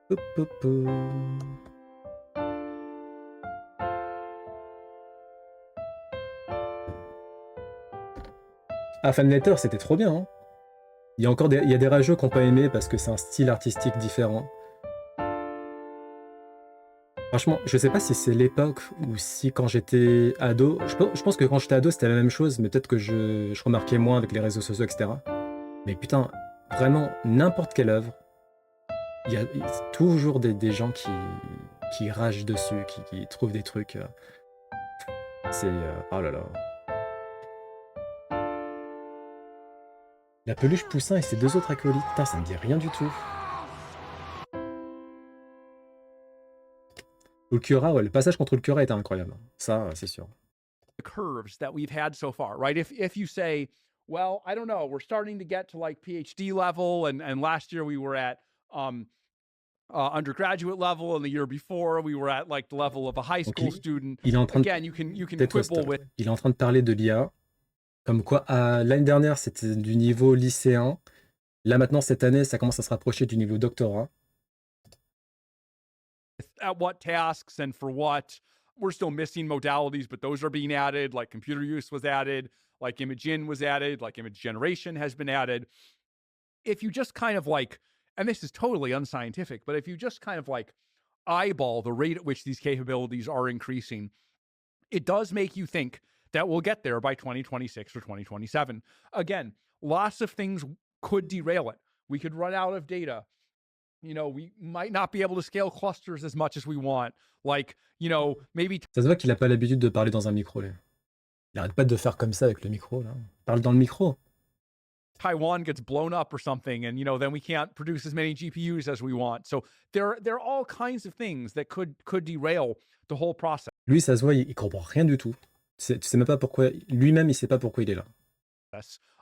Pou, pou, pou. Ah, Fan Letter, c'était trop bien, hein. Il y a encore il y a des rageux qui n'ont pas aimé parce que c'est un style artistique différent. Franchement, je sais pas si c'est l'époque ou si quand j'étais ado. Je pense que quand j'étais ado, c'était la même chose, mais peut-être que je remarquais moins avec les réseaux sociaux, etc. Mais putain, vraiment, n'importe quelle œuvre, il y a toujours des gens qui ragent dessus, qui trouvent des trucs. C'est. Oh là là. La peluche Poussin et ses deux autres acolytes. Putain, ça me dit rien du tout. Ulquiorra, ouais, le passage contre Ulquiorra était incroyable. Ça, c'est sûr. The curves that we've had so far, right? If you say, well, I don't know, we're starting to get to like PhD level, and last year we were at undergraduate level, and the year before we were at like the level of a high Donc, school student. il est en train Again, you can quibble with. Il est en train de parler de l'IA. Comme quoi, l'année dernière, c'était du niveau lycéen. Là, maintenant, cette année, ça commence à se rapprocher du niveau doctorat. At what tasks and for what. We're still missing modalities, but those are being added. Like computer use was added, like image-in was added, like image generation has been added. If you just kind of like, and this is totally unscientific, but if you just kind of like eyeball the rate at which these capabilities are increasing, it does make you think that we'll get there by 2026 or 2027. Again, lots of things could derail it. We could run out of data. You know, we might not be able to scale clusters as much as we want. Like, you know, maybe Ça se voit qu'il n'a pas l'habitude de parler dans un micro, là. Il arrête pas de faire comme ça avec le micro, là. Parle dans le micro. Taiwan gets blown up or something, and you know, then we can't produce as many GPUs as we want. So there are all kinds of things that could derail the whole process. Lui, ça se voit, il comprend rien du tout. Tu sais même pas pourquoi. Lui-même, il sait pas pourquoi il est là.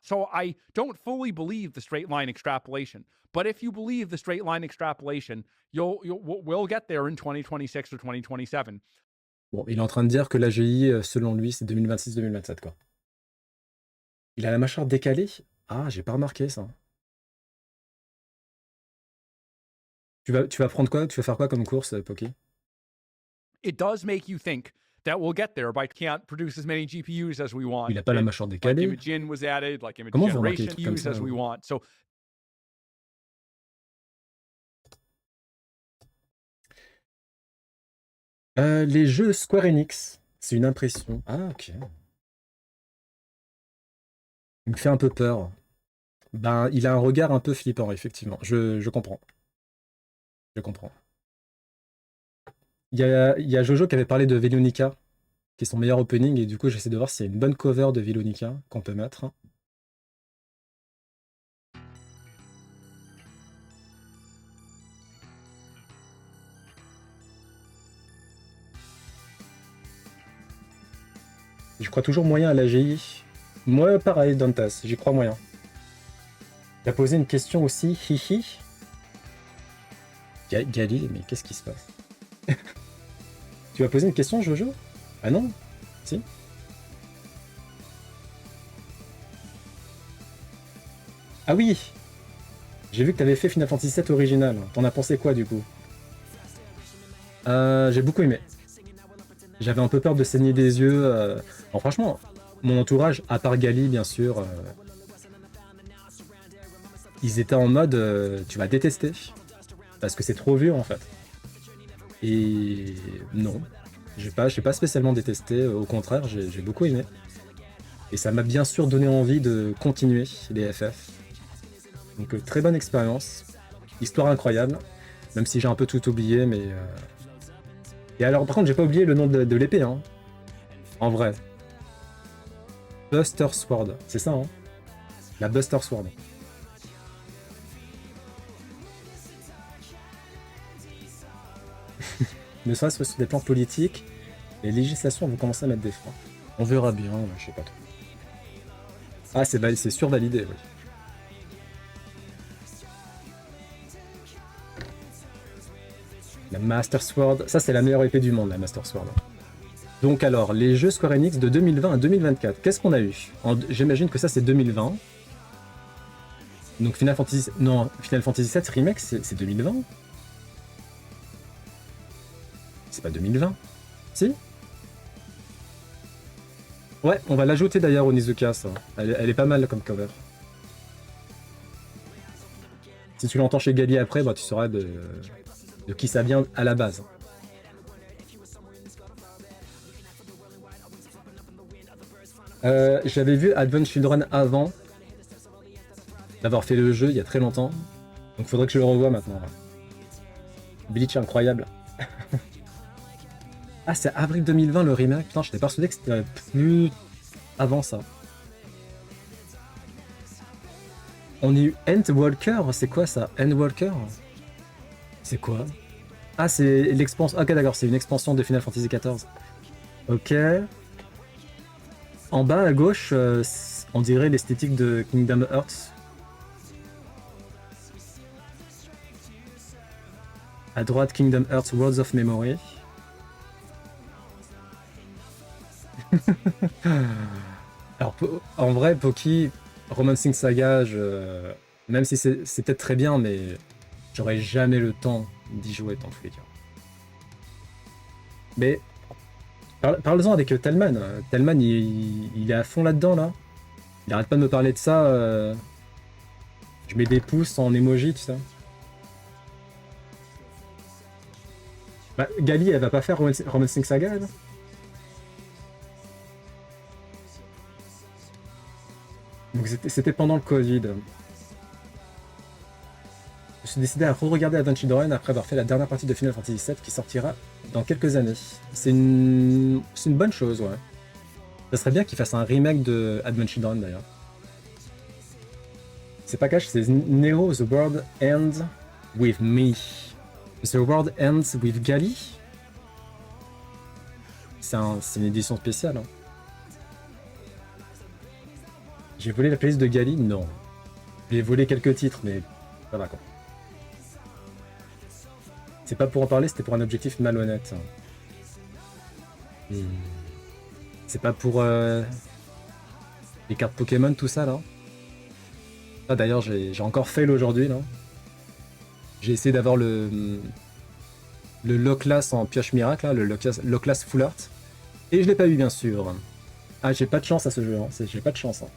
So I don't fully believe the straight line extrapolation, but if you believe the straight line extrapolation, we'll get there in 2026 or 2027. Bon, il est en train de dire que l'AGI, selon lui, c'est 2026-2027, quoi. Il a la mâchoire décalée? Ah, j'ai pas remarqué ça. Tu vas prendre quoi? Tu vas faire quoi comme course, Poké? It does make you think that we'll get there, but can't produce as many GPUs as we want. Il a pas la mâchoire Like décalée. image-in was added, like image Comment vous remarquez des generation trucs comme used ça, as we vous? want. So Les jeux Square Enix, c'est une impression. Ah, ok. Il me fait un peu peur. Ben, il a un regard un peu flippant, effectivement. Je comprends. Je comprends. Il y a Jojo qui avait parlé de Velonica, qui est son meilleur opening, et du coup, j'essaie de voir s'il y a une bonne cover de Velonica qu'on peut mettre. Je crois toujours moyen à l'AGI. Moi, pareil, Dantas, j'y crois moyen. T'as posé une question aussi, hihi. Gali, mais qu'est-ce qui se passe? Tu vas poser une question, Jojo? Ah non? Si? Ah oui! J'ai vu que t'avais fait Final Fantasy VII original. T'en as pensé quoi, du coup? J'ai beaucoup aimé. J'avais un peu peur de saigner des yeux. Alors franchement, mon entourage, à part Gali, bien sûr, ils étaient en mode tu vas détester. Parce que c'est trop vieux, en fait. Et non, j'ai pas spécialement détesté. Au contraire, j'ai beaucoup aimé. Et ça m'a bien sûr donné envie de continuer les FF. Donc très bonne expérience. Histoire incroyable. Même si j'ai un peu tout oublié, mais... Et alors, par contre, j'ai pas oublié le nom de l'épée, hein. En vrai. Buster Sword, c'est ça, hein. La Buster Sword. Ne serait-ce que sur des plans politiques, les législations vont commencer à mettre des freins. On verra bien, je sais pas trop. Ah, c'est survalidé, oui. La Master Sword, ça c'est la meilleure épée du monde, la Master Sword. Donc alors, les jeux Square Enix de 2020 à 2024, qu'est-ce qu'on a eu? J'imagine que ça c'est 2020. Donc Final Fantasy VII Remake, c'est 2020. C'est pas 2020? Si? Ouais, on va l'ajouter d'ailleurs au Nizuka, ça. Elle est pas mal comme cover. Si tu l'entends chez Gali après, bah, tu sauras de qui ça vient à la base. J'avais vu Advent Children avant d'avoir fait le jeu il y a très longtemps. Donc faudrait que je le revoie maintenant. Bleach incroyable. Ah, c'est avril 2020 le remake. Putain, j'étais persuadé que c'était plus avant ça. On a eu Endwalker, c'est quoi ça? Endwalker? C'est quoi? Ah, c'est l'expansion. Ok, d'accord, c'est une expansion de Final Fantasy XIV. Ok. En bas à gauche, on dirait l'esthétique de Kingdom Hearts. À droite, Kingdom Hearts Worlds of Memory. Alors, en vrai, Poki, Romancing Saga, même si c'est peut-être très bien, mais j'aurais jamais le temps d'y jouer dans tous les cas. Mais parle-en avec Telman. Telman, il est à fond là-dedans, là. Il arrête pas de me parler de ça. Je mets des pouces en emoji, tu sais. Bah, Gali, elle va pas faire Romancing Saga, elle? Donc c'était pendant le Covid. Je suis décidé à re-regarder Advent Children après avoir fait la dernière partie de Final Fantasy VII qui sortira dans quelques années. C'est une bonne chose, ouais. Ça serait bien qu'il fasse un remake de Advent Children d'ailleurs. C'est pas cash, c'est Neo The World Ends With Me. The World Ends With Gali. C'est une édition spéciale. Hein. J'ai volé la playlist de Gali? Non. J'ai volé quelques titres, mais ça va quoi. C'est pas pour en parler, c'était pour un objectif malhonnête. C'est pas pour les cartes Pokémon, tout ça là. Ah, d'ailleurs, j'ai encore fail aujourd'hui là. J'ai essayé d'avoir le Loclas en pioche miracle, là, le Loclas Full Art. Et je l'ai pas eu, bien sûr. Ah, j'ai pas de chance à ce jeu, hein. J'ai pas de chance. Hein.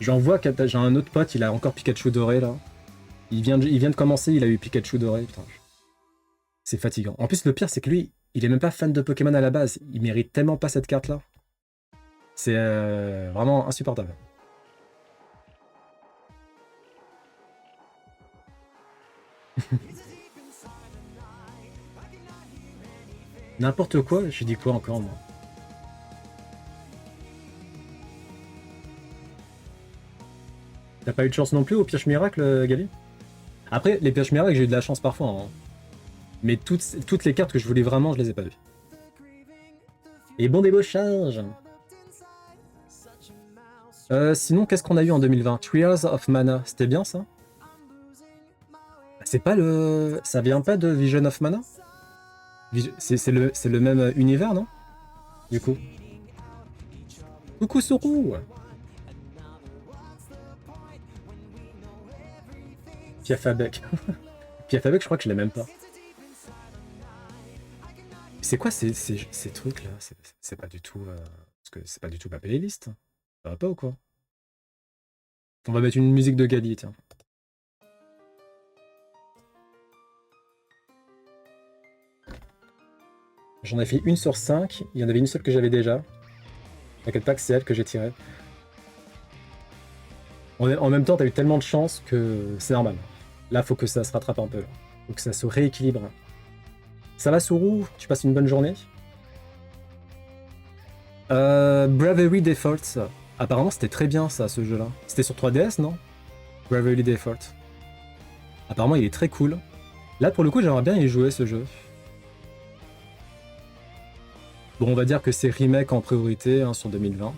J'en vois, j'ai un autre pote, il a encore Pikachu doré là. Il vient de commencer, il a eu Pikachu doré, putain. C'est fatigant. En plus, le pire, c'est que lui, il est même pas fan de Pokémon à la base. Il mérite tellement pas cette carte là. C'est vraiment insupportable. N'importe quoi, j'ai dit quoi encore moi? T'as pas eu de chance non plus au pioche miracle, Gali? Après, les pioches miracles, j'ai eu de la chance parfois. Hein. Mais toutes les cartes que je voulais vraiment, je les ai pas vues. Et bon débauchage. Sinon, qu'est-ce qu'on a eu en 2020? Trials of Mana, c'était bien ça? C'est pas le... Ça vient pas de Vision of Mana? C'est le même univers, non? Du coup. Coucou Sourou! Piafabek. Piafabek, je crois que je l'ai même pas. C'est quoi ces trucs là? C'est pas du tout... Parce que c'est pas du tout ma playlist. Ça va pas ou quoi? On va mettre une musique de Gali, tiens. J'en ai fait une sur 5. Il y en avait une seule que j'avais déjà. T'inquiète pas que c'est elle que j'ai tirée. En même temps, t'as eu tellement de chance que c'est normal. Là, faut que ça se rattrape un peu. Faut que ça se rééquilibre. Ça va, Sourou? Tu passes une bonne journée? Bravery Default. Apparemment, c'était très bien, ça, ce jeu-là. C'était sur 3DS, non? Bravery Default. Apparemment, il est très cool. Là, pour le coup, j'aimerais bien y jouer, ce jeu. Bon, on va dire que c'est remake en priorité hein, sur 2020.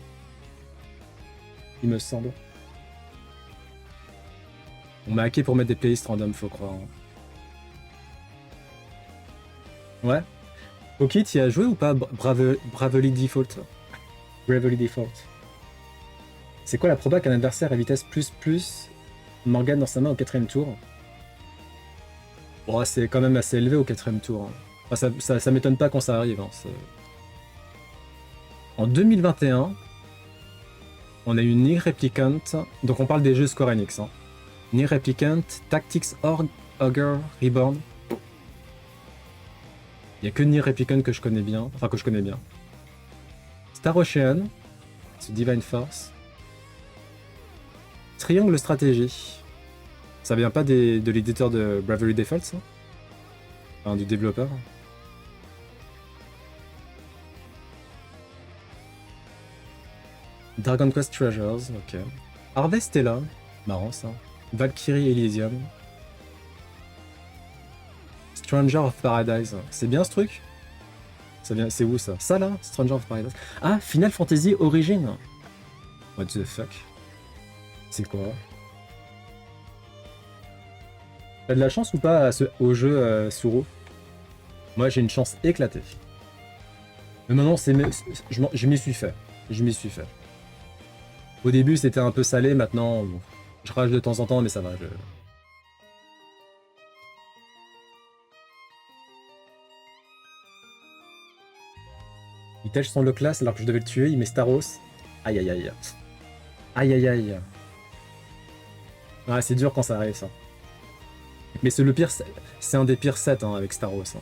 Il me semble. On m'a hacké pour mettre des playlists random, faut croire. Ouais. Ok, t'y as joué ou pas Bravely Default? Bravely Default. C'est quoi la proba qu'un adversaire à vitesse plus Morgane dans sa main au 4ème tour? Bon, c'est quand même assez élevé au 4ème tour. Hein. Enfin, ça m'étonne pas quand ça arrive. Hein, en 2021, on a eu Nier Replicant. Donc on parle des jeux Square Enix. Hein. Nier Replicant, Tactics Ogre Reborn. Il n'y a que Nier Replicant que je connais bien. Enfin, que je connais bien. Star Ocean. C'est Divine Force. Triangle Stratégie. Ça vient pas de l'éditeur de Bravely Default, ça? Enfin, du développeur. Dragon Quest Treasures, ok. Harvestella, marrant ça. Valkyrie Elysium. Stranger of Paradise, c'est bien ce truc? C'est où ça? Ça là? Stranger of Paradise. Ah, Final Fantasy Origin. What the fuck? C'est quoi? T'as de la chance ou pas au jeu Suro? Moi j'ai une chance éclatée. Mais maintenant je m'y suis fait. Je m'y suis fait. Au début c'était un peu salé, maintenant bon, je rage de temps en temps mais ça va. Il tèche son classe alors que je devais le tuer, il met Staros. Aïe aïe aïe. Aïe aïe aïe. Ah c'est dur quand ça arrive ça. Mais c'est le pire, c'est un des pires sets hein, avec Staros. Hein.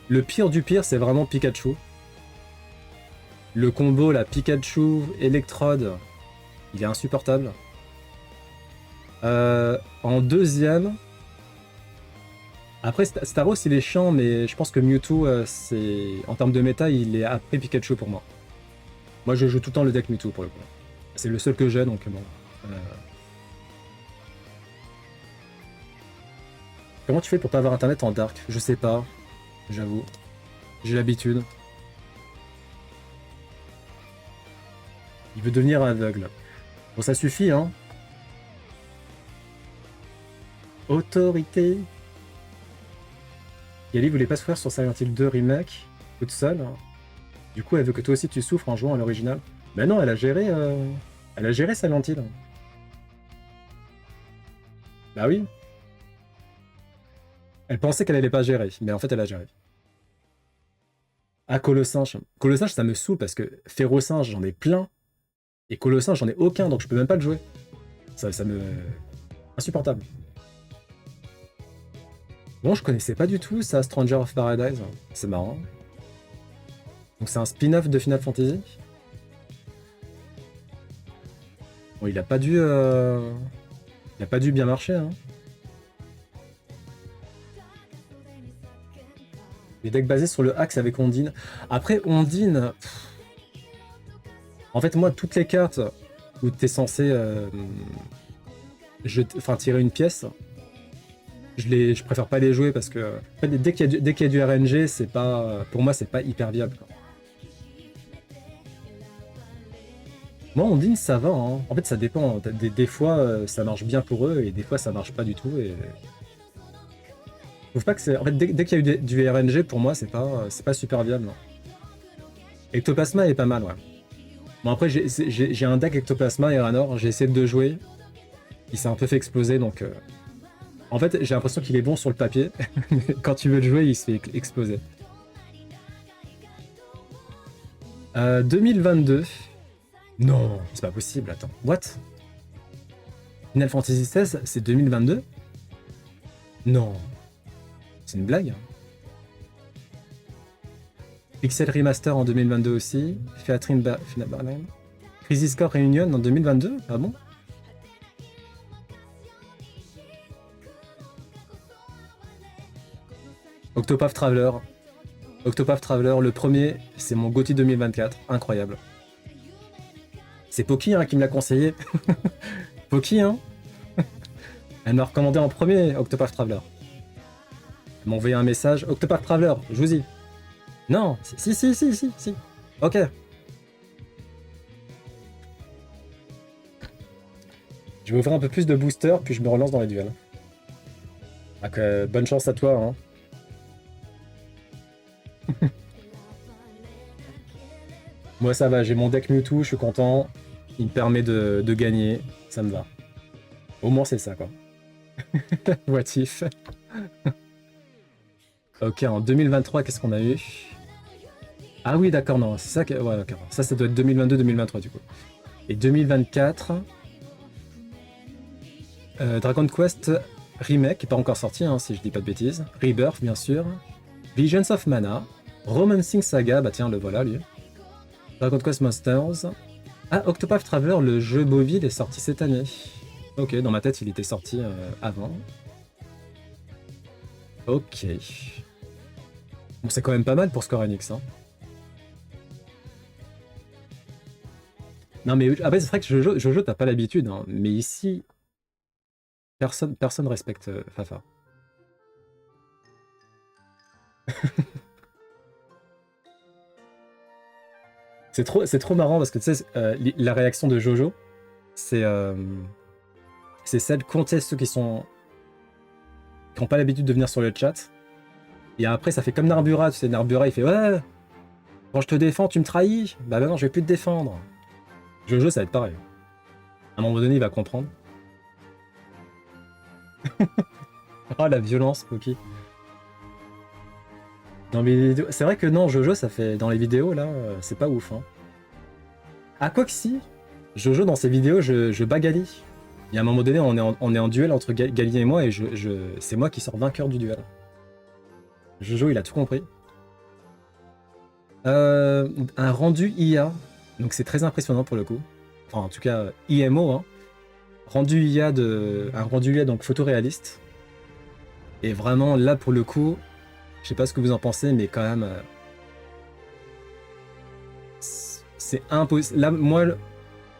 Le pire du pire, c'est vraiment Pikachu. Le combo, la Pikachu, Electrode, il est insupportable. En deuxième... Après, Staros, il est chiant, mais je pense que Mewtwo, en termes de méta, il est après Pikachu pour moi. Moi, je joue tout le temps le deck Mewtwo pour le coup. C'est le seul que j'ai, donc bon... Comment tu fais pour pas avoir internet en dark? Je sais pas, j'avoue. J'ai l'habitude. Il veut devenir aveugle. Bon, ça suffit, hein. Autorité. Yali voulait pas souffrir sur Silent Hill 2 Remake, toute seule. Du coup, elle veut que toi aussi tu souffres en jouant à l'original. Mais non, elle a géré Silent Hill. Bah oui. Elle pensait qu'elle allait pas gérer, mais en fait, elle a géré. Ah, Colossinge. Colossinge, ça me saoule parce que Férocinge, j'en ai plein. Et Colossinge, j'en ai aucun, donc je peux même pas le jouer. Ça me... Insupportable. Bon, je connaissais pas du tout ça, Stranger of Paradise. C'est marrant. Donc c'est un spin-off de Final Fantasy. Bon, il a pas dû bien marcher, hein. Les decks basés sur le Axe avec Ondine. Après, Ondine... En fait, moi, toutes les cartes où t'es censé tirer une pièce, je préfère pas les jouer parce que en fait, dès qu'il y a du RNG, c'est pas, pour moi, c'est pas hyper viable. Quoi. Moi, Ondine, ça va. Hein. En fait, ça dépend. Des fois, ça marche bien pour eux et des fois, ça marche pas du tout. Et... Je trouve pas que c'est. En fait, dès qu'il y a eu du RNG, pour moi, c'est pas super viable. Non. Ectoplasma est pas mal, ouais. Bon, après, j'ai un deck Ectoplasma et Ranor, j'ai essayé de jouer. Il s'est un peu fait exploser, donc... En fait, j'ai l'impression qu'il est bon sur le papier. Quand tu veux le jouer, il se fait exploser. 2022. Non, c'est pas possible, attends. What? Final Fantasy XVI, c'est 2022? Non. C'est une blague. Pixel Remaster en 2022 aussi. Featuring Barline. Crisis Core Reunion en 2022? Ah bon? Octopath Traveler. Octopath Traveler, le premier, c'est mon GOTY 2024. Incroyable. C'est Poki hein, qui me l'a conseillé. Poki, hein. Elle m'a recommandé en premier Octopath Traveler. Elle m'a envoyé un message. Octopath Traveler, je vous dis. Non, si. Ok. Je vais ouvrir un peu plus de boosters, puis je me relance dans les duels. Donc, bonne chance à toi. Hein. Moi ça va, j'ai mon deck Mewtwo, je suis content. Il me permet de gagner, ça me va. Au moins c'est ça quoi. What if? Ok, en 2023, qu'est-ce qu'on a eu? Ah oui, d'accord, non, c'est ça que... Ouais, d'accord. Ça doit être 2022-2023 du coup. Et 2024, Dragon Quest Remake, qui n'est pas encore sorti, hein, si je dis pas de bêtises. Rebirth, bien sûr. Visions of Mana. Romancing Saga, bah tiens, le voilà lui. Dragon Quest Monsters. Ah, Octopath Traveler, le jeu mobile est sorti cette année. Ok, dans ma tête, il était sorti avant. Ok. Bon, c'est quand même pas mal pour Square Enix, hein. Non, mais après, c'est vrai que Jojo, t'as pas l'habitude, hein. Mais ici, personne respecte Fafa. C'est trop marrant parce que tu sais, la réaction de Jojo, c'est celle contre ceux qui n'ont pas l'habitude de venir sur le chat. Et après, ça fait comme Narbura, tu sais, Narbura, il fait ouais, quand je te défends, tu me trahis. Bah non, je vais plus te défendre. Jojo, ça va être pareil. À un moment donné, il va comprendre. Ah, la violence, Poki. Dans les vidéos... C'est vrai que non, Jojo, ça fait. Dans les vidéos, là, c'est pas ouf, hein. Ah, quoi que si, Jojo, dans ses vidéos, je bats Gali. Il y a un moment donné, on est en duel entre Gali et moi, et c'est moi qui sors vainqueur du duel. Jojo, il a tout compris. Un rendu IA, donc c'est très impressionnant pour le coup. Enfin, en tout cas, IMO, hein. Un rendu IA donc photoréaliste. Et vraiment, là, pour le coup, je sais pas ce que vous en pensez, mais quand même, c'est impossible. Là, moi,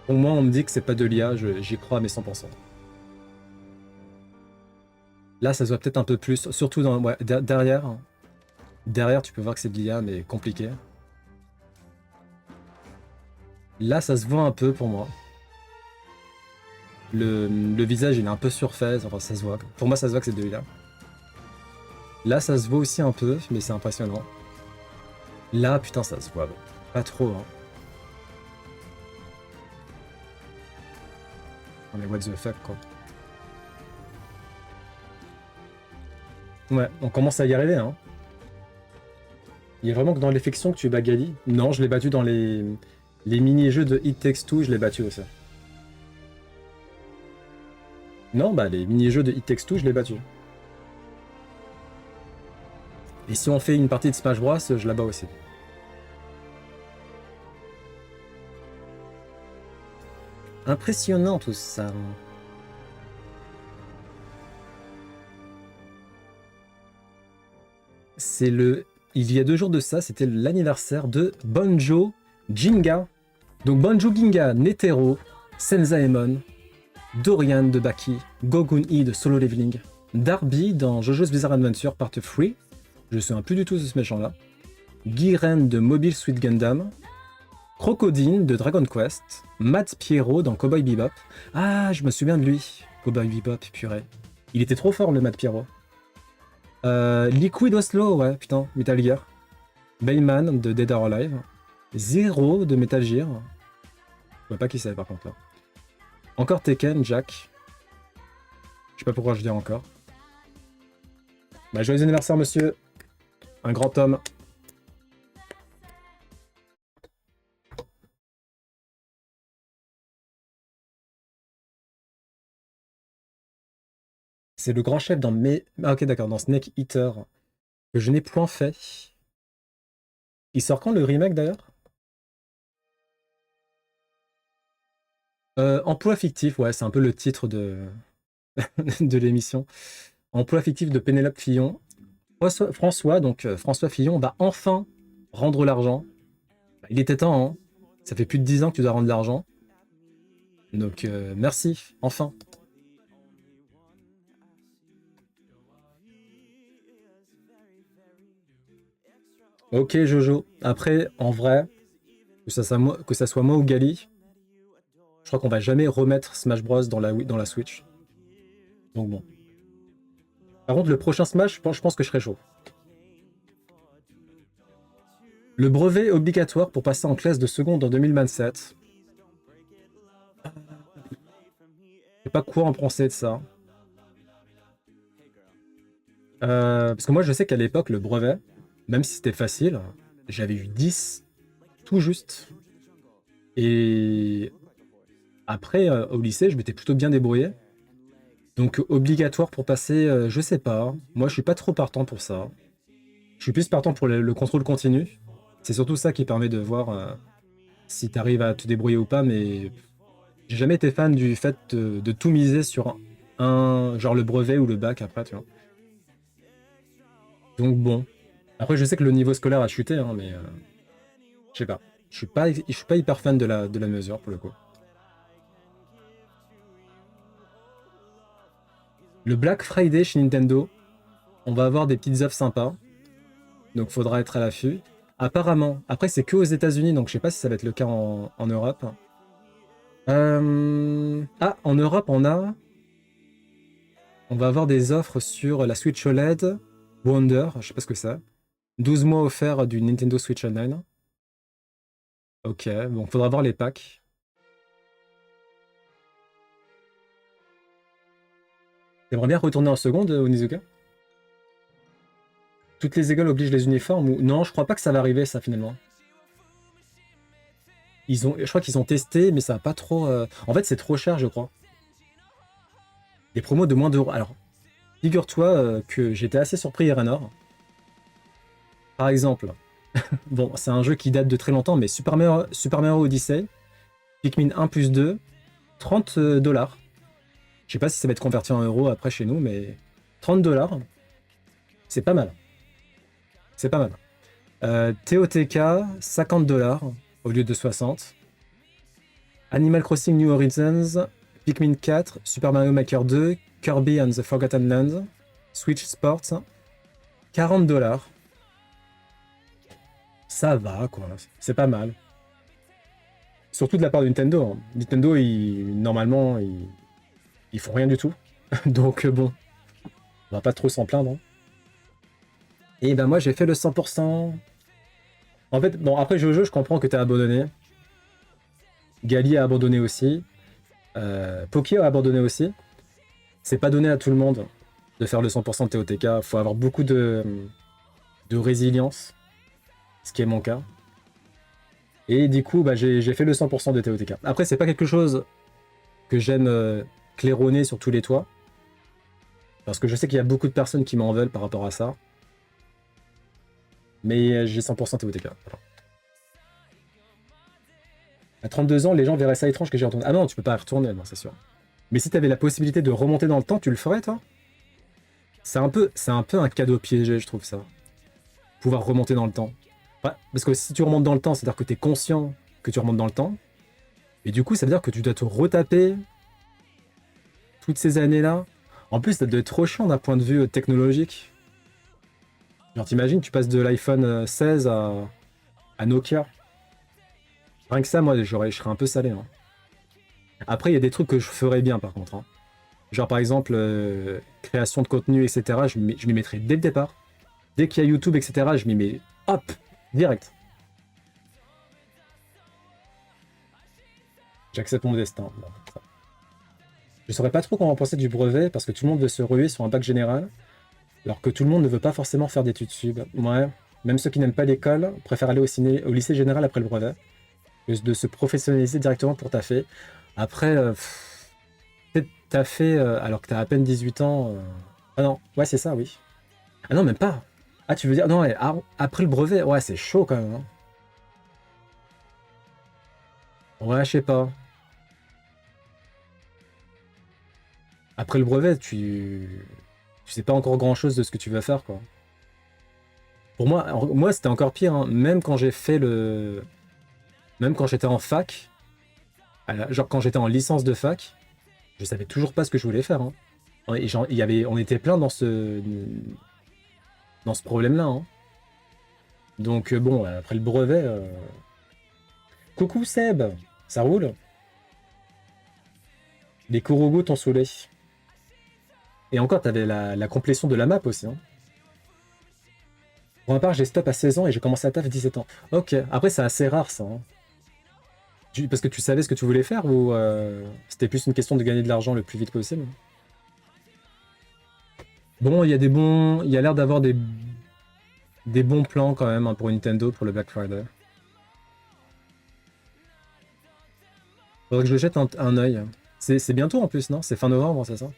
au moins, on me dit que c'est pas de l'IA, j'y crois à mes 100%. Là, ça se voit peut-être un peu plus, surtout dans, ouais, derrière. Derrière, tu peux voir que c'est de l'IA, mais compliqué. Là, ça se voit un peu pour moi. Le visage, il est un peu surfait, enfin, ça se voit. Pour moi, ça se voit que c'est de l'IA. Là, ça se voit aussi un peu, mais c'est impressionnant. Là, putain, ça se voit pas trop, hein. Mais what the fuck, quoi. Ouais, on commence à y arriver, hein. Il y a vraiment que dans les fictions que tu bats Gali. Non, je l'ai battu dans les mini-jeux de It Takes Two, je l'ai battu aussi. Non, bah les mini-jeux de It Takes Two, je l'ai battu. Et si on fait une partie de Smash Bros, je la bats aussi. Impressionnant tout ça. C'est le... Il y a 2 jours de ça, c'était l'anniversaire de Banjo Ginga. Donc Banjo Ginga, Netero, Senzaemon, Dorian de Baki, Gogun E de Solo Leveling, Darby dans JoJo's Bizarre Adventure Part 3, je ne souviens plus du tout de ce méchant là, Giren de Mobile Suit Gundam, Crocodine de Dragon Quest, Matt Piero dans Cowboy Bebop. Ah, je me souviens de lui, Cowboy Bebop, purée. Il était trop fort le Matt Piero. Liquid Oslo, ouais, putain, Metal Gear. Bayman de Dead or Alive. Zero de Metal Gear. Je vois pas qui c'est par contre là. Encore Tekken, Jack. Je sais pas pourquoi je dis encore. Bah, joyeux anniversaire, monsieur. Un grand homme. C'est le grand chef dans mes... Ah ok, d'accord, dans Snake Eater. Que je n'ai point fait. Il sort quand le remake d'ailleurs? Emploi fictif, ouais, c'est un peu le titre de, de l'émission. Emploi fictif de Pénélope Fillon. François, donc François Fillon, va enfin rendre l'argent. Il était temps, hein. Ça fait plus de 10 ans que tu dois rendre l'argent. Donc merci, enfin. Ok Jojo. Après, en vrai, que ça soit moi ou Gali, je crois qu'on va jamais remettre Smash Bros dans la Switch. Donc bon. Par contre, le prochain Smash, je pense que je serai chaud. Le brevet obligatoire pour passer en classe de seconde en 2027. Je sais pas quoi en penser de ça. Parce que moi, je sais qu'à l'époque, le brevet, même si c'était facile, j'avais eu 10 tout juste. Et après, au lycée, je m'étais plutôt bien débrouillé. Donc, obligatoire pour passer, je sais pas. Moi, je suis pas trop partant pour ça. Je suis plus partant pour le contrôle continu. C'est surtout ça qui permet de voir si tu arrives à te débrouiller ou pas. Mais j'ai jamais été fan du fait de tout miser sur genre le brevet ou le bac après, tu vois. Donc, bon. Après, je sais que le niveau scolaire a chuté, hein, mais je sais pas. Je suis pas hyper fan de la mesure pour le coup. Le Black Friday chez Nintendo, on va avoir des petites offres sympas. Donc faudra être à l'affût. Apparemment, après c'est que aux États-Unis, donc je sais pas si ça va être le cas en Europe. Ah, en Europe, on va avoir des offres sur la Switch OLED Wonder, je sais pas ce que c'est. 12 mois offerts du Nintendo Switch Online. Ok, bon, faudra voir les packs. T'aimerais bien retourner en seconde, Onizuka? Toutes les écoles obligent les uniformes ou... Non, je crois pas que ça va arriver, ça, finalement. Je crois qu'ils ont testé, mais ça va pas trop... En fait, c'est trop cher, je crois. Des promos de moins d'euros. Alors, figure-toi que j'étais assez surpris, Erenor. Par exemple, bon, c'est un jeu qui date de très longtemps, mais Super Mario Odyssey, Pikmin 1 plus 2, 30 dollars. Je sais pas si ça va être converti en euros après chez nous, mais 30 dollars, c'est pas mal. C'est pas mal. TOTK, 50 dollars au lieu de 60. Animal Crossing New Horizons, Pikmin 4, Super Mario Maker 2, Kirby and the Forgotten Land, Switch Sports, 40 dollars. Ça va, quoi. C'est pas mal. Surtout de la part de Nintendo, hein. Nintendo, normalement, ils font rien du tout. Donc, bon, on va pas trop s'en plaindre, hein. Et ben moi, j'ai fait le 100%. En fait, bon, après Jojo, je comprends que t'as abandonné. Gali a abandonné aussi. Poki a abandonné aussi. C'est pas donné à tout le monde de faire le 100% de TOTK. Faut avoir beaucoup de résilience, ce qui est mon cas. Et du coup, bah, j'ai fait le 100% de TOTK. Après, c'est pas quelque chose que j'aime claironner sur tous les toits. Parce que je sais qu'il y a beaucoup de personnes qui m'en veulent par rapport à ça. Mais j'ai 100% TOTK. Voilà. À 32 ans, les gens verraient ça étrange que j'y retourne. Ah non, tu peux pas y retourner, non, c'est sûr. Mais si t'avais la possibilité de remonter dans le temps, tu le ferais, toi? C'est un peu un cadeau piégé, je trouve ça. Pouvoir remonter dans le temps. Ouais, parce que si tu remontes dans le temps, c'est-à-dire que t'es conscient que tu remontes dans le temps. Et du coup, ça veut dire que tu dois te retaper toutes ces années-là. En plus, ça doit être trop chiant d'un point de vue technologique. Genre, t'imagines, tu passes de l'iPhone 16 à Nokia. Rien que ça, moi, je serais un peu salé, hein. Après, il y a des trucs que je ferais bien, par contre, hein. Genre, par exemple, création de contenu, etc. Je m'y mettrais dès le départ. Dès qu'il y a YouTube, etc., je m'y mets, hop, direct. J'accepte mon destin. Bon, je saurais pas trop comment penser du brevet, parce que tout le monde veut se ruer sur un bac général, alors que tout le monde ne veut pas forcément faire d'études sub. Ouais, même ceux qui n'aiment pas l'école préfèrent aller au lycée général après le brevet, que de se professionnaliser directement pour taffer. Après, peut-être taffer alors que t'as à peine 18 ans. Ah non, ouais, c'est ça, oui. Ah non, même pas. Ah, tu veux dire, non, ouais, après le brevet, ouais, c'est chaud quand même, hein. Ouais, je sais pas. Après le brevet, tu sais pas encore grand-chose de ce que tu vas faire, quoi. Pour moi, c'était encore pire, hein. Même quand j'ai fait le... Même quand j'étais en fac, genre quand j'étais en licence de fac, je savais toujours pas ce que je voulais faire, hein. Et on était plein dans ce problème-là, hein. Donc bon, après le brevet... Coucou Seb, ça roule? Les Kurogu t'ont saoulé. Et encore, t'avais la complétion de la map aussi, hein. Pour ma part, j'ai stop à 16 ans et j'ai commencé à taf à 17 ans. Ok, après c'est assez rare ça, hein. Parce que tu savais ce que tu voulais faire ou c'était plus une question de gagner de l'argent le plus vite possible? Bon, il y a l'air d'avoir des bons plans quand même hein, pour Nintendo pour le Black Friday. Faudrait que je jette un œil. C'est bientôt en plus, non? C'est fin novembre, c'est ça?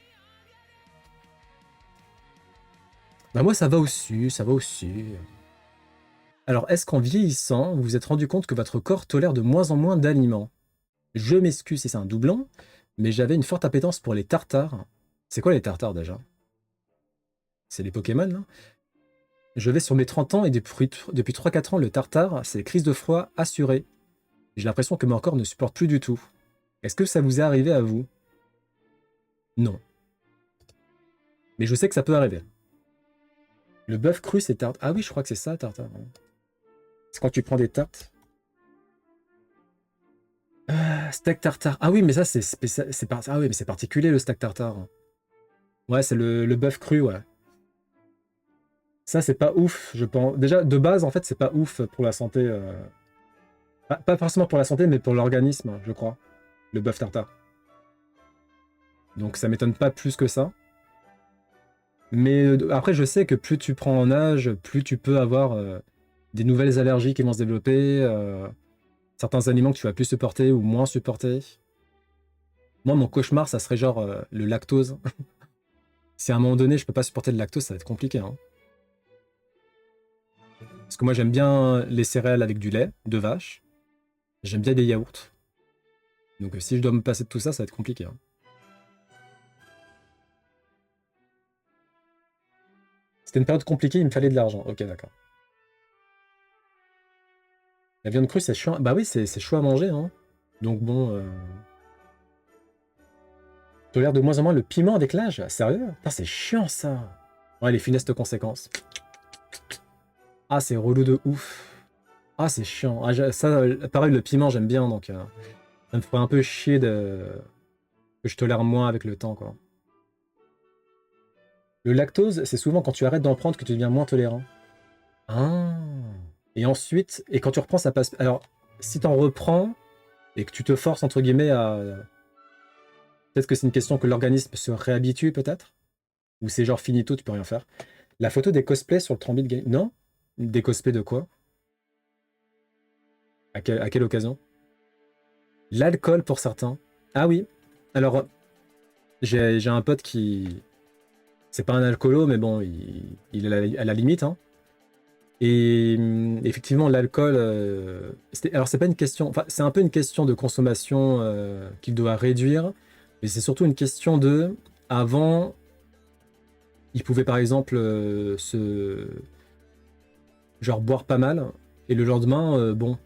Bah moi ça va au-dessus, ça va au-dessus. Alors, est-ce qu'en vieillissant, vous vous êtes rendu compte que votre corps tolère de moins en moins d'aliments? Je m'excuse si c'est un doublon, mais j'avais une forte appétence pour les tartares. C'est quoi les tartares déjà? C'est les Pokémon, là? Je vais sur mes 30 ans et depuis 3-4 ans, le tartare, c'est crise de froid assurée. J'ai l'impression que mon corps ne supporte plus du tout. Est-ce que ça vous est arrivé à vous? Non. Mais je sais que ça peut arriver. Le bœuf cru, c'est tarte. Ah oui, je crois que c'est ça, tartare. C'est quand tu prends des tartes. Steak tartare. Ah oui, mais ça, c'est spécial. Ah oui, mais c'est particulier le steak tartare. Ouais, c'est le bœuf cru, ouais. Ça, c'est pas ouf, je pense. Déjà, de base, en fait, c'est pas ouf pour la santé. Pas forcément pour la santé, mais pour l'organisme, je crois. Le bœuf tartare. Donc ça m'étonne pas plus que ça. Mais après, je sais que plus tu prends en âge, plus tu peux avoir des nouvelles allergies qui vont se développer, certains aliments que tu vas plus supporter ou moins supporter. Moi, mon cauchemar, ça serait genre le lactose. Si à un moment donné, je peux pas supporter le lactose, ça va être compliqué. Hein. Parce que moi, j'aime bien les céréales avec du lait de vache. J'aime bien les yaourts. Donc si je dois me passer de tout ça, ça va être compliqué. Hein. C'était une période compliquée, il me fallait de l'argent. Ok, d'accord. La viande crue, c'est chiant. Bah oui, c'est chaud à manger. Hein. Donc bon... Tolère de moins en moins le piment avec l'âge. Sérieux? Putain, c'est chiant ça. Ouais, les funestes conséquences. Ah, c'est relou de ouf. Ah, c'est chiant. Ah, ça, pareil, le piment, j'aime bien, donc ça me ferait un peu chier que je tolère moins avec le temps, quoi. Le lactose, c'est souvent quand tu arrêtes d'en prendre que tu deviens moins tolérant. Ah. Et ensuite, et quand tu reprends, ça passe. Alors, si t'en reprends et que tu te forces, entre guillemets, à. Peut-être que c'est une question que l'organisme se réhabitue, peut-être? Ou c'est genre finito, tu peux rien faire. La photo des cosplays sur le Trambit Game. Non? Des cosplays de quoi? À quelle occasion? L'alcool pour certains. Ah oui. Alors, j'ai un pote qui. C'est pas un alcoolo, mais bon, il est à la limite. Hein. Et effectivement, l'alcool. Alors, c'est pas une question. Enfin, c'est un peu une question de consommation qu'il doit réduire. Mais c'est surtout une question de. Avant, il pouvait par exemple genre boire pas mal. Et le lendemain, bon,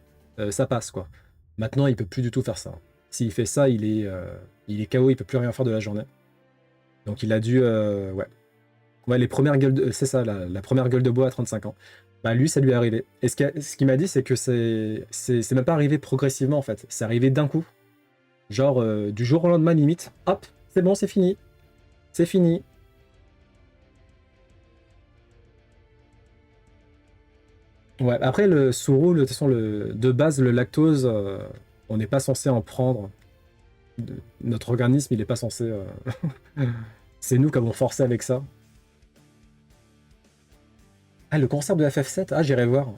ça passe quoi. Maintenant, il peut plus du tout faire ça. S'il fait ça, il est KO, il peut plus rien faire de la journée. Donc il a dû, ouais. Ouais, les premières gueules de... C'est ça, la première gueule de bois à 35 ans. Bah lui, ça lui est arrivé. Et ce qu'il m'a dit, c'est que c'est même pas arrivé progressivement en fait. C'est arrivé d'un coup. Genre du jour au lendemain limite. Hop, c'est bon, c'est fini. C'est fini. Ouais, après le sourou, de toute façon, de base, le lactose, on n'est pas censé en prendre. Notre organisme, il est pas censé... C'est nous qui avons forcé avec ça. Ah, le concert de FF7? Ah, j'irai voir.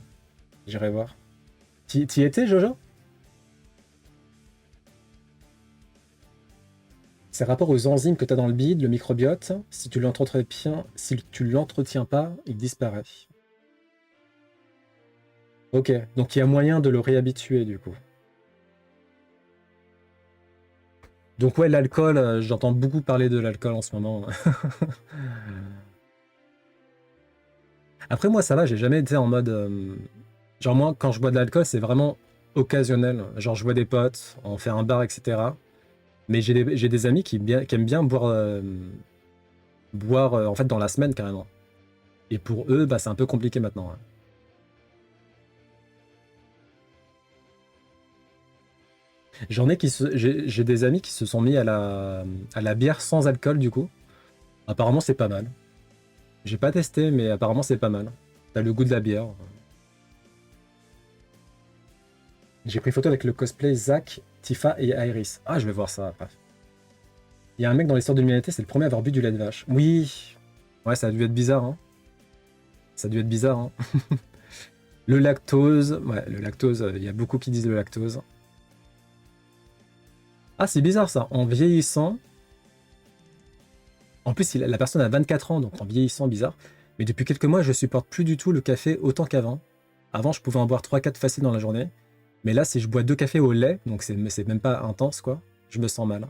J'irai voir. T'y étais, Jojo? C'est rapport aux enzymes que tu as dans le bide, le microbiote. Si tu l'entretiens pas, il disparaît. Ok, donc il y a moyen de le réhabituer du coup. Donc ouais, l'alcool, j'entends beaucoup parler de l'alcool en ce moment. Après moi ça va, j'ai jamais été en mode... Genre moi quand je bois de l'alcool c'est vraiment occasionnel. Genre je vois des potes, on fait un bar, etc. Mais j'ai des amis qui aiment bien boire en fait dans la semaine carrément. Et pour eux, bah, c'est un peu compliqué maintenant. Hein. J'ai des amis qui se sont mis à la bière sans alcool du coup. Apparemment c'est pas mal. J'ai pas testé mais apparemment c'est pas mal. T'as le goût de la bière. J'ai pris photo avec le cosplay Zach, Tifa et Iris. Ah je vais voir ça après. Il y a un mec dans l'histoire de l'humanité, c'est le premier à avoir bu du lait de vache. Oui. Ouais, ça a dû être bizarre, hein. Ça a dû être bizarre, hein. Le lactose, ouais, le lactose, il y a beaucoup qui disent le lactose. Ah, c'est bizarre ça, en vieillissant. En plus, la personne a 24 ans, donc en vieillissant, bizarre. Mais depuis quelques mois, je supporte plus du tout le café autant qu'avant. Avant, je pouvais en boire 3-4 facile dans la journée. Mais là, si je bois 2 cafés au lait, donc c'est même pas intense, quoi, je me sens mal.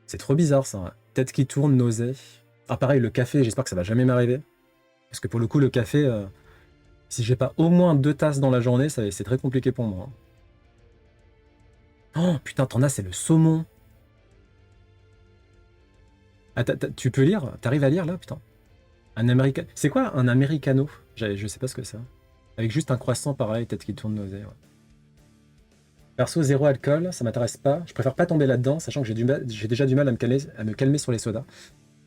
C'est trop bizarre ça, ouais. Tête qui tourne, nausée. Ah, pareil, le café, j'espère que ça va jamais m'arriver. Parce que pour le coup, le café, si j'ai pas au moins 2 tasses dans la journée, c'est très compliqué pour moi, hein. Oh putain, t'en as, c'est le saumon. Ah, tu peux lire? T'arrives à lire là, putain? Un américain. C'est quoi un americano? Je sais pas ce que c'est. Avec juste un croissant pareil, tête qui tourne, nausée. Ouais. Perso, zéro alcool, ça m'intéresse pas. Je préfère pas tomber là-dedans, sachant que j'ai déjà du mal à me calmer sur les sodas.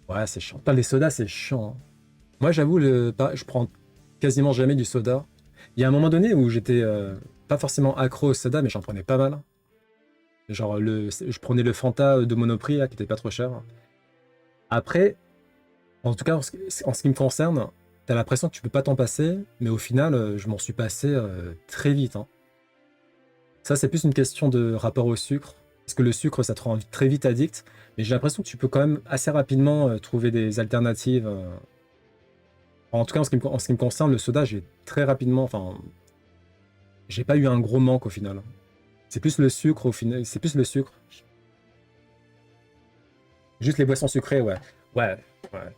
Ouais, c'est chiant. Pas les sodas, c'est chiant, hein. Moi, j'avoue, je prends quasiment jamais du soda. Il y a un moment donné où j'étais pas forcément accro au soda, mais j'en prenais pas mal. Genre, je prenais le Fanta de Monoprix, là, qui était pas trop cher. Après, en tout cas, en ce qui me concerne, t'as l'impression que tu peux pas t'en passer, mais au final, je m'en suis passé très vite, hein. Ça, c'est plus une question de rapport au sucre. Parce que le sucre, ça te rend très vite addict. Mais j'ai l'impression que tu peux quand même assez rapidement trouver des alternatives. En tout cas, en ce qui me concerne, le soda, j'ai très rapidement. Enfin, j'ai pas eu un gros manque au final. C'est plus le sucre au final. C'est plus le sucre. Juste les boissons sucrées, ouais. Ouais, ouais.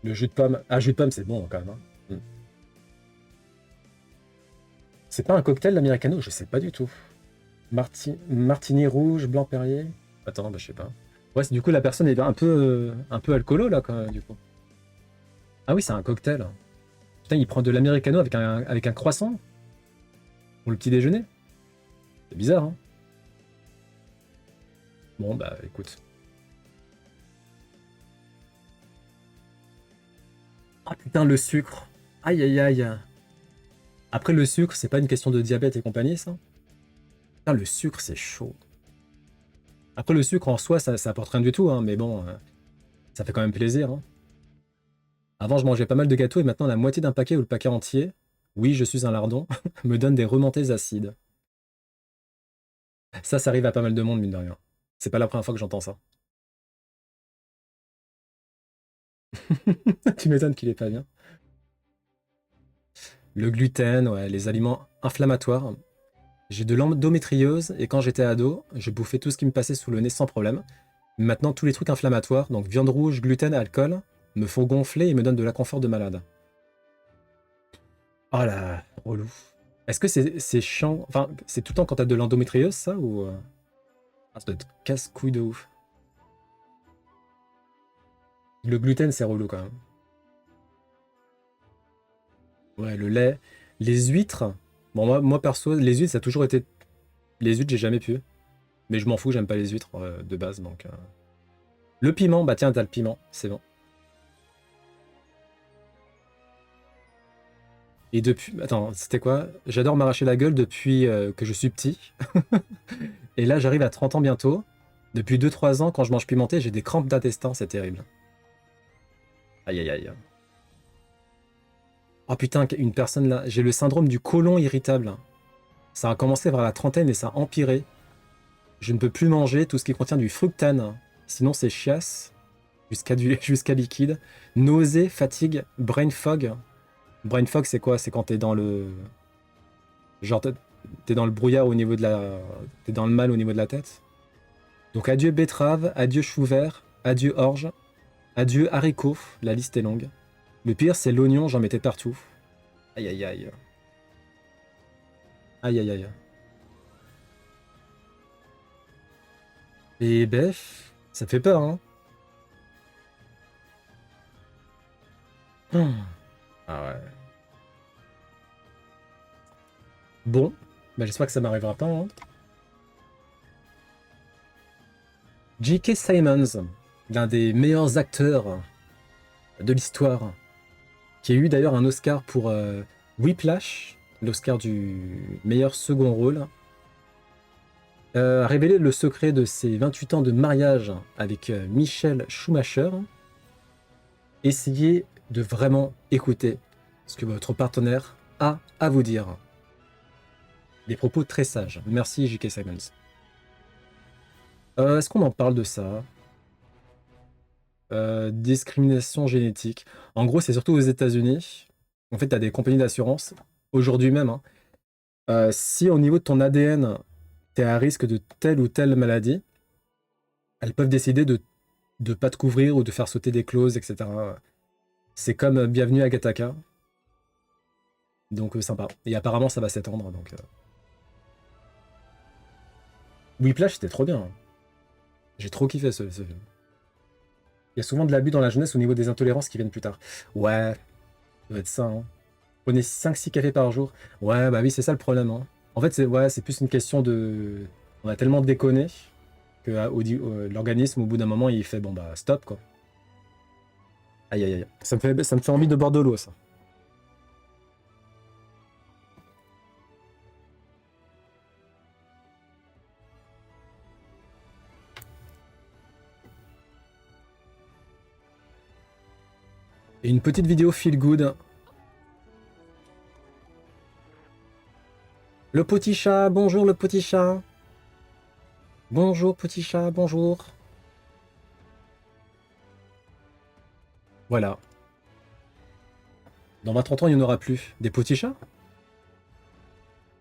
Le jus de pomme. Ah, jus de pomme, c'est bon quand même, hein. Mm. C'est pas un cocktail, l'Americano? Je sais pas du tout. Martini rouge, blanc Perrier. Attends, bah, je sais pas. Ouais, du coup, la personne est un peu alcoolo, là, quand même, du coup. Ah oui, c'est un cocktail. Putain, il prend de l'Americano avec un croissant pour le petit déjeuner. C'est bizarre, hein. Bon, bah, écoute. Ah putain, le sucre. Aïe, aïe, aïe. Après, le sucre, c'est pas une question de diabète et compagnie, ça? Putain, le sucre, c'est chaud. Après, le sucre en soi, ça apporte rien du tout, hein, mais bon, ça fait quand même plaisir, hein. Avant, je mangeais pas mal de gâteaux et maintenant, la moitié d'un paquet ou le paquet entier, oui, je suis un lardon, me donne des remontées acides. Ça arrive à pas mal de monde, mine de rien. C'est pas la première fois que j'entends ça. Tu m'étonnes qu'il est pas bien. Le gluten, ouais, les aliments inflammatoires. J'ai de l'endométriose et quand j'étais ado, je bouffais tout ce qui me passait sous le nez sans problème. Maintenant, tous les trucs inflammatoires, donc viande rouge, gluten, alcool, me font gonfler et me donnent de l'inconfort de malade. Oh là, relou. Est-ce que c'est chiant? Enfin, c'est tout le temps quand t'as de l'endométriose, ça, ou... Ah, ça doit être casse-couille de ouf. Le gluten, c'est relou, quand même. Ouais, le lait. Les huîtres. Bon, moi perso, les huîtres, ça a toujours été... Les huîtres, j'ai jamais pu. Mais je m'en fous, j'aime pas les huîtres de base, donc... Le piment, bah tiens, t'as le piment, c'est bon. Et depuis... Attends, c'était quoi? J'adore m'arracher la gueule depuis que je suis petit. Et là, j'arrive à 30 ans bientôt. Depuis 2-3 ans, quand je mange pimenté, j'ai des crampes d'intestin, c'est terrible. Aïe, aïe, aïe. Oh putain, une personne là... J'ai le syndrome du côlon irritable. Ça a commencé vers la trentaine et ça a empiré. Je ne peux plus manger tout ce qui contient du fructane. Sinon, c'est chiasse. Jusqu'à liquide. Nausée, fatigue, brain fog. Brain fog, c'est quoi? C'est quand t'es dans le... Genre, t'es dans le brouillard au niveau de la... T'es dans le mal au niveau de la tête. Donc adieu betterave, adieu chou vert, adieu orge, adieu haricot. La liste est longue. Le pire, c'est l'oignon, j'en mettais partout. Aïe, aïe, aïe. Aïe, aïe, aïe. Et bef, ça fait peur, hein. Ah ouais. Bon, bah j'espère que ça m'arrivera pas, hein. J.K. Simmons, l'un des meilleurs acteurs de l'histoire, qui a eu d'ailleurs un Oscar pour Whiplash, l'Oscar du meilleur second rôle, a révélé le secret de ses 28 ans de mariage avec Michelle Schumacher. essayez de vraiment écouter ce que votre partenaire a à vous dire. Des propos très sages. Merci J.K. Simons. Est-ce qu'on en parle de ça? Discrimination génétique. En gros, c'est surtout aux États-Unis. En fait, tu as des compagnies d'assurance, aujourd'hui même, hein. Si au niveau de ton ADN, tu es à risque de telle ou telle maladie, elles peuvent décider de ne pas te couvrir ou de faire sauter des clauses, etc. C'est comme Bienvenue à Gattaca. Donc sympa. Et apparemment, ça va s'étendre. Donc, Whiplash, c'était trop bien, hein. J'ai trop kiffé ce film. Il y a souvent de l'abus dans la jeunesse au niveau des intolérances qui viennent plus tard. Ouais, ça doit être ça, hein. Prenez 5-6 cafés par jour. Ouais, bah oui, c'est ça le problème, hein. En fait, c'est plus une question de... On a tellement déconné que l'organisme, au bout d'un moment, il fait bon bah stop, quoi. Aïe aïe aïe. Ça me fait envie de boire de l'eau, ça. Et une petite vidéo feel good. Le petit chat, bonjour le petit chat. Bonjour petit chat, bonjour. Voilà. Dans 20-30 ans, il n'y en aura plus. Des petits chats?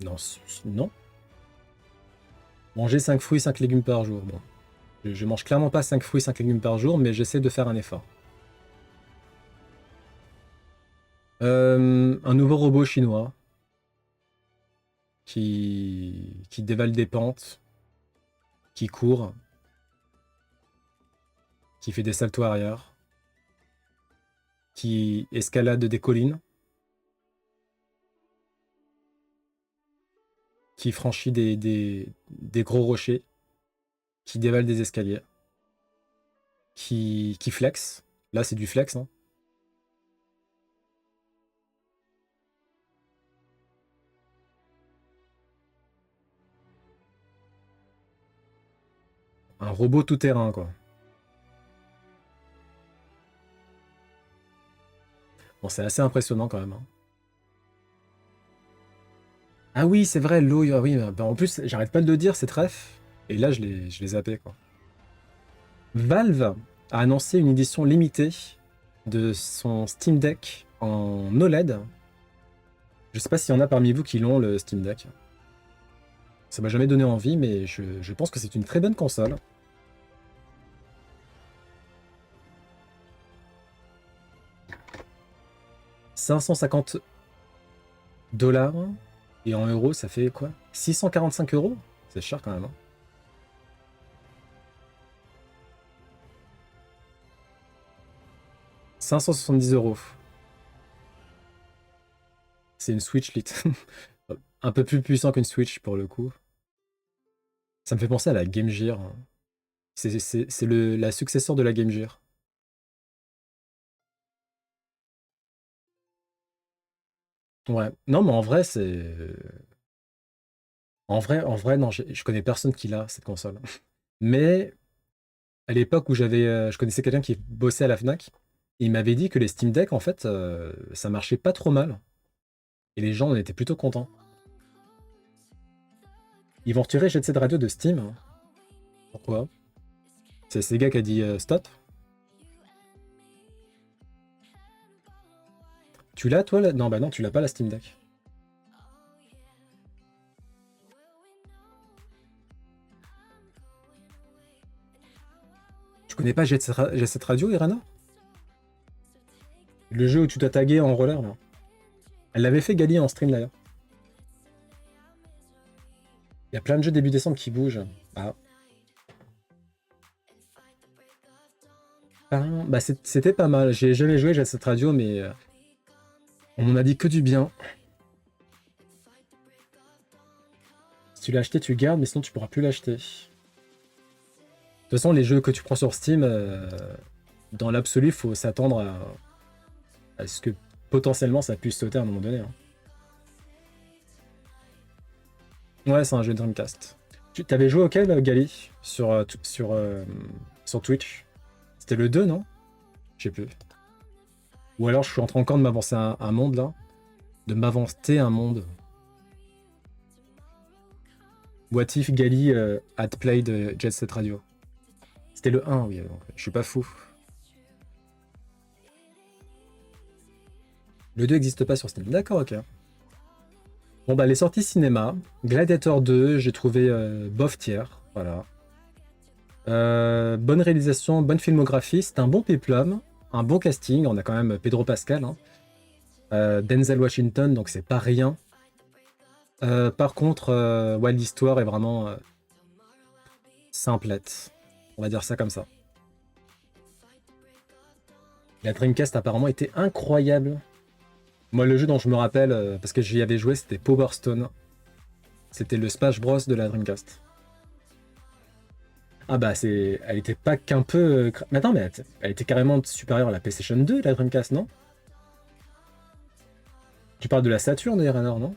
Non, non. Manger 5 fruits, 5 légumes par jour. Bon. Je mange clairement pas 5 fruits, 5 légumes par jour, mais j'essaie de faire un effort. Un nouveau robot chinois qui dévale des pentes, qui court, qui fait des saltos arrière, qui escalade des collines, qui franchit des gros rochers, qui dévale des escaliers, qui flex. Là, c'est du flex, hein. Un robot tout-terrain, quoi. Bon, c'est assez impressionnant quand même, hein. Ah oui, c'est vrai, l'eau, ah oui, bah, en plus, j'arrête pas de le dire, cette ref. Et là, je l'ai zappé, quoi. Valve a annoncé une édition limitée de son Steam Deck en OLED. Je sais pas s'il y en a parmi vous qui l'ont, le Steam Deck. Ça m'a jamais donné envie, mais je pense que c'est une très bonne console. $550. Et en euros, ça fait quoi? 645 euros? C'est cher quand même, hein. « 570 €. C'est une Switch Lite. Un peu plus puissant qu'une Switch pour le coup. Ça me fait penser à la Game Gear, hein. C'est la successeur de la Game Gear. Ouais. Non, mais en vrai, c'est... En vrai, non, je connais personne qui l'a, cette console. Mais à l'époque où je connaissais quelqu'un qui bossait à la Fnac, il m'avait dit que les Steam Deck, en fait, ça marchait pas trop mal. Et les gens en étaient plutôt contents. Ils vont retirer Jet Set Radio de Steam, hein. Pourquoi? C'est Sega qui a dit stop. Tu l'as, toi, là? Non, bah non, tu l'as pas, la Steam Deck. Tu connais pas Jet Set Radio, Irana? Le jeu où tu dois taguer en roller, là. Elle l'avait fait Gali en stream, d'ailleurs. Il y a plein de jeux début décembre qui bougent. Ah. Ah, bah c'était pas mal. J'ai jamais joué Jet Set Radio, mais on m'en a dit que du bien. Si tu l'as acheté, tu gardes, mais sinon tu pourras plus l'acheter. De toute façon, les jeux que tu prends sur Steam, dans l'absolu, il faut s'attendre à ce que potentiellement ça puisse sauter à un moment donné, hein. Ouais, c'est un jeu Dreamcast. Tu t'avais joué auquel, Gali, sur Twitch? C'était le 2, non? Je sais plus. Ou alors je suis en train encore de m'avancer un monde là. De m'avancer un monde. What if Gali had played Jet Set Radio? C'était le 1, oui, donc je suis pas fou. Le 2 n'existe pas sur Steam. D'accord, ok. Bon bah les sorties cinéma. Gladiator 2, j'ai trouvé bof tiers. Voilà. Bonne réalisation, bonne filmographie. C'est un bon péplum, un bon casting. On a quand même Pedro Pascal. Hein. Denzel Washington, donc c'est pas rien. Par contre, ouais, l'histoire est vraiment simplette. On va dire ça comme ça. La Dreamcast apparemment était incroyable. Moi, le jeu dont je me rappelle, parce que j'y avais joué, c'était Power Stone. C'était le Smash Bros de la Dreamcast. Ah bah, elle était pas qu'un peu... Mais attends, mais elle était carrément supérieure à la PlayStation 2, la Dreamcast, non? Tu parles de la Saturn, d'ailleurs, alors, non?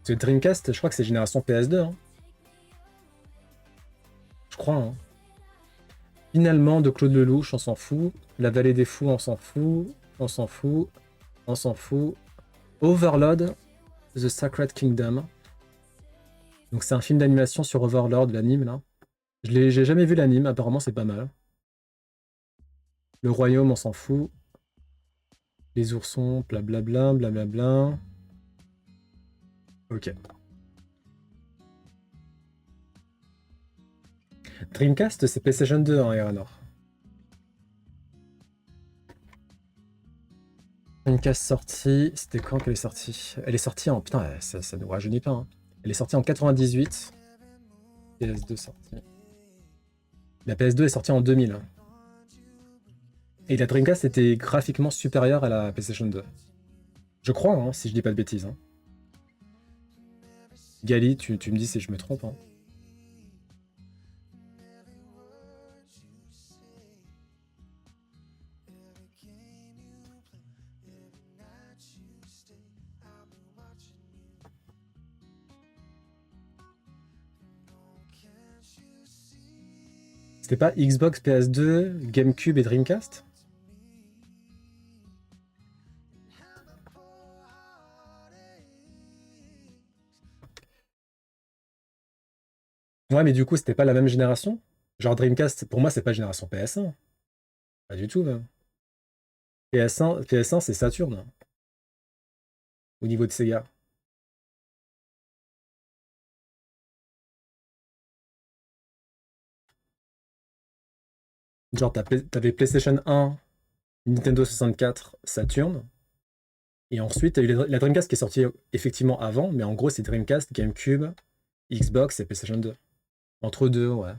Parce que Dreamcast, je crois que c'est génération PS2, hein. Je crois, hein. Finalement, de Claude Lelouch, on s'en fout. La Vallée des Fous, on s'en fout. On s'en fout. On s'en fout. Overlord, The Sacred Kingdom. Donc c'est un film d'animation sur Overlord, l'anime, là. J'ai jamais vu l'anime, apparemment c'est pas mal. Le Royaume, on s'en fout. Les oursons, blablabla, blablabla. Ok. Dreamcast, c'est PlayStation 2, hein, Eranor. Dreamcast sortie, c'était quand qu'elle est sortie? Elle est sortie en... Putain, ça nous rajeunit pas, hein. Elle est sortie en 98. PS2 sortie. La PS2 est sortie en 2000. Et la Dreamcast était graphiquement supérieure à la PlayStation 2. Je crois, hein, si je dis pas de bêtises. Hein. Gali, tu me dis si je me trompe. Hein. C'était pas Xbox, PS2, GameCube et Dreamcast? Ouais, mais du coup, c'était pas la même génération? Genre Dreamcast, pour moi, c'est pas génération PS1. Pas du tout, même. PS1 c'est Saturn. Au niveau de Sega. Genre, t'avais PlayStation 1, Nintendo 64, Saturn. Et ensuite, t'as eu la Dreamcast qui est sortie effectivement avant, mais en gros, c'est Dreamcast, GameCube, Xbox et PlayStation 2. Entre deux, ouais.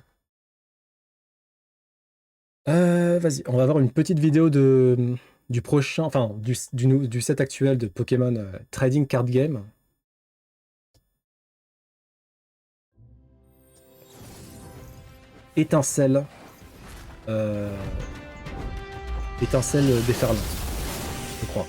Vas-y, on va avoir une petite vidéo du prochain, enfin, du set actuel de Pokémon Trading Card Game. Étincelle. Étincelle déferlante, je crois.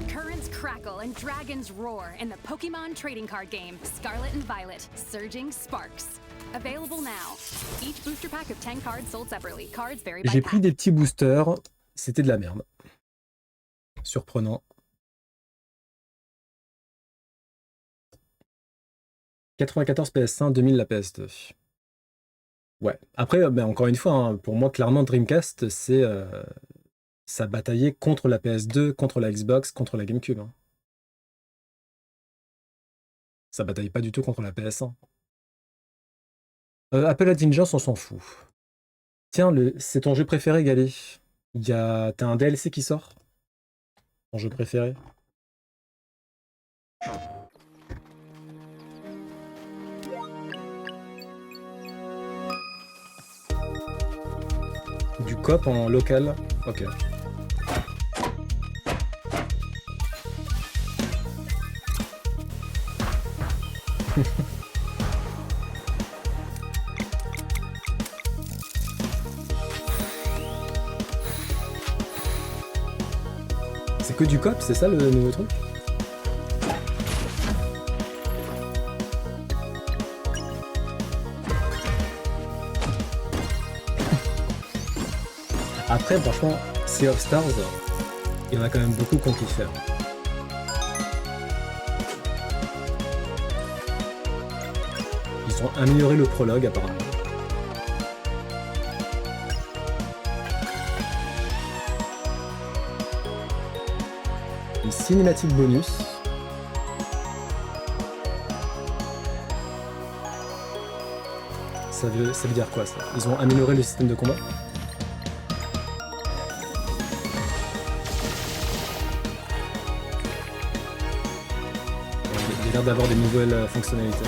Currents crackle and dragons roar in the Pokemon trading card game Scarlet and Violet Surging Sparks. Available now. Each booster pack of 10 cards sold separately. Cards vary by J'ai pack. pris des petits boosters, c'était de la merde. Surprenant. 94 PS1, 2000 la PS2. Ouais. Après, ben, encore une fois, hein, pour moi, clairement, Dreamcast, c'est ça bataillait contre la PS2, contre la Xbox, contre la GameCube. Hein. Ça bataille pas du tout contre la PS1. Apple Intelligence, on s'en fout. Tiens, c'est ton jeu préféré, Gali. T'as un DLC qui sort? Ton jeu préféré? Du coop en local? Ok. C'est que du coop, c'est ça le nouveau truc? Après, franchement, Sea of Stars, il y en a quand même beaucoup qui ont kiffé. Ils ont amélioré le prologue apparemment. Une cinématique bonus. Ça veut dire quoi ça? Ils ont amélioré le système de combat? Il a l'air d'avoir des nouvelles fonctionnalités.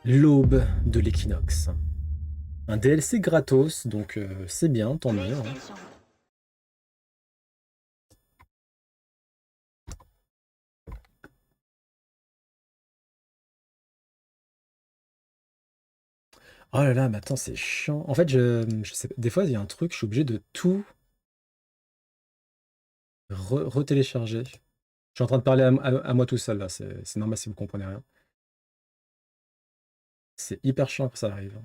L'aube de l'équinoxe. Un DLC gratos, donc c'est bien, tant mieux. Hein. Oh là là, mais attends, c'est chiant. En fait, je sais, des fois, il y a un truc, je suis obligé de tout retélécharger. Je suis en train de parler à moi tout seul, là. C'est normal si vous comprenez rien. C'est hyper chiant que ça arrive.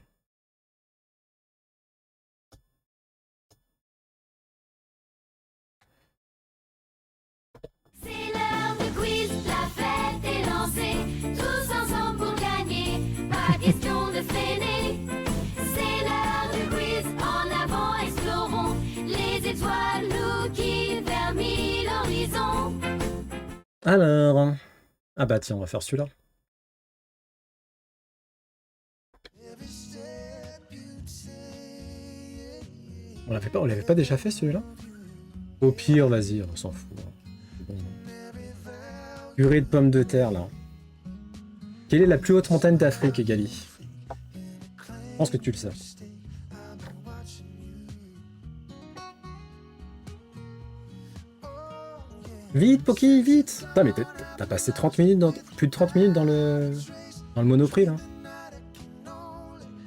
C'est l'heure du quiz, la fête est lancée. Tous ensemble pour gagner, pas question de freiner. C'est l'heure du quiz, en avant explorons les étoiles nous guident vers mille horizons. Alors... Ah bah tiens, on va faire celui-là. On l'avait pas déjà fait celui-là? Au pire, vas-y, on s'en fout. Bon. Purée de pommes de terre, là. Quelle est la plus haute montagne d'Afrique, Gali? Je pense que tu le sais. Vite, Poki, vite! Putain, mais t'as passé 30 minutes plus de 30 minutes dans le Monoprix, là.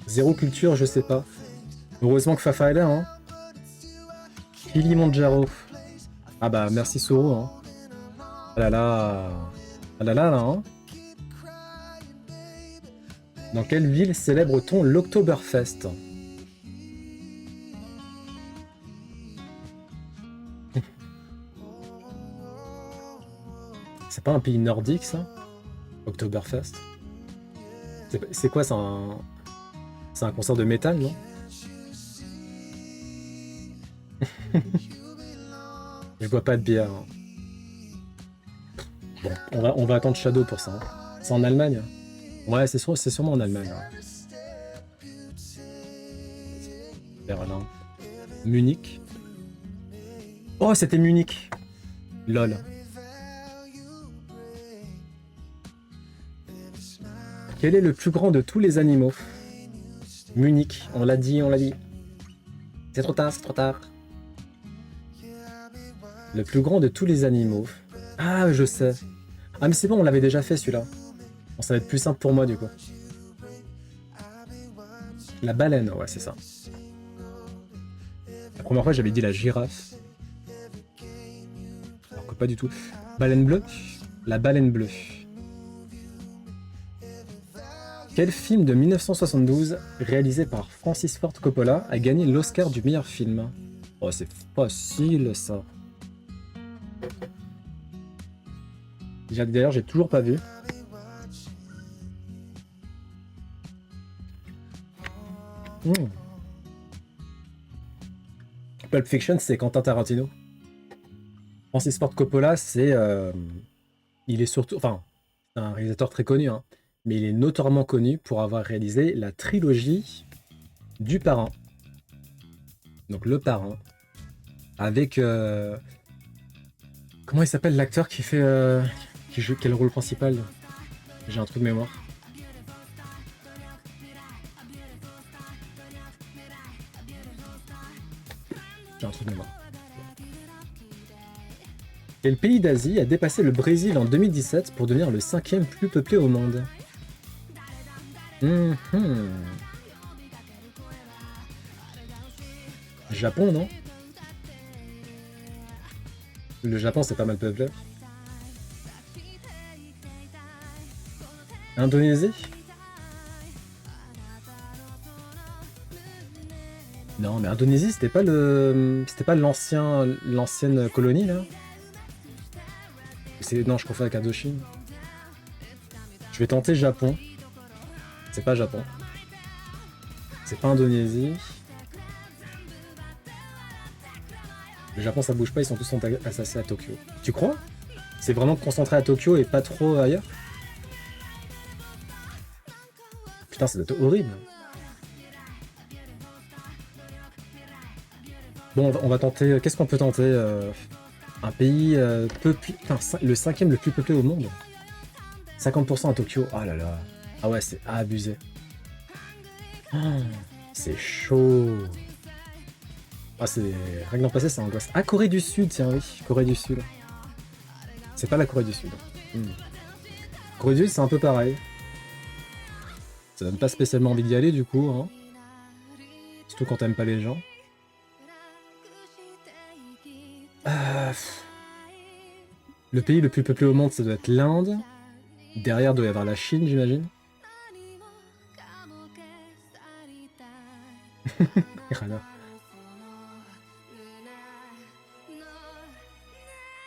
Zéro culture, je sais pas. Heureusement que Fafa est là, hein. Kilimanjaro. Ah bah, merci Soro, hein. Ah là là. Ah là là, là, hein. Dans quelle ville célèbre-t-on l'Oktoberfest? C'est pas un pays nordique, ça? Oktoberfest? C'est quoi, c'est un concert de métal, non? Je bois pas de bière. Hein. Bon, on va attendre Shadow pour ça. Hein. C'est en Allemagne? Ouais, c'est sûrement en Allemagne. Hein. Berlin. Munich. Oh, c'était Munich. Lol. Quel est le plus grand de tous les animaux? Munich, on l'a dit, on l'a dit. C'est trop tard, c'est trop tard. Le plus grand de tous les animaux. Ah, je sais. Ah, mais c'est bon, on l'avait déjà fait celui-là. Bon, ça va être plus simple pour moi du coup. La baleine, ouais, c'est ça. La première fois, j'avais dit la girafe. Alors que pas du tout. Baleine bleue? La baleine bleue. Quel film de 1972, réalisé par Francis Ford Coppola, a gagné l'Oscar du meilleur film? Oh, c'est facile ça. D'ailleurs, j'ai toujours pas vu. Pulp Fiction, c'est Quentin Tarantino. Francis Ford Coppola, c'est... il est surtout... Enfin, c'est un réalisateur très connu, hein, mais il est notoirement connu pour avoir réalisé la trilogie du Parrain. Donc, Le Parrain. Avec... Comment il s'appelle l'acteur qui fait... qui joue quel rôle principal? J'ai un trou de mémoire. J'ai un trou de mémoire. Quel pays d'Asie a dépassé le Brésil en 2017 pour devenir le 5e plus peuplé au monde? Japon, non? Le Japon, c'est pas mal peuplé. Indonésie? Non, mais Indonésie, c'était pas l'ancienne colonie, là? Non, je confonds avec Indochine. Je vais tenter Japon. C'est pas Japon. C'est pas Indonésie. Le Japon, ça bouge pas, ils sont tous assassins à Tokyo. Tu crois? C'est vraiment concentré à Tokyo et pas trop ailleurs? Putain, ça doit être horrible. Bon, on va tenter... Qu'est-ce qu'on peut tenter un pays peuplé... Putain, le 5e le plus peuplé au monde. 50% à Tokyo. Oh là là. Ah ouais, c'est abusé. Oh, c'est chaud. Ah, c'est... Rien que d'en passer, c'est angoisse. Ah, Corée du Sud, tiens, oui. Corée du Sud. C'est pas la Corée du Sud. Corée du Sud, c'est un peu pareil. Ça donne pas spécialement envie d'y aller, du coup. Hein. Surtout quand t'aimes pas les gens. Le pays le plus peuplé au monde, ça doit être l'Inde. Derrière, doit y avoir la Chine, j'imagine.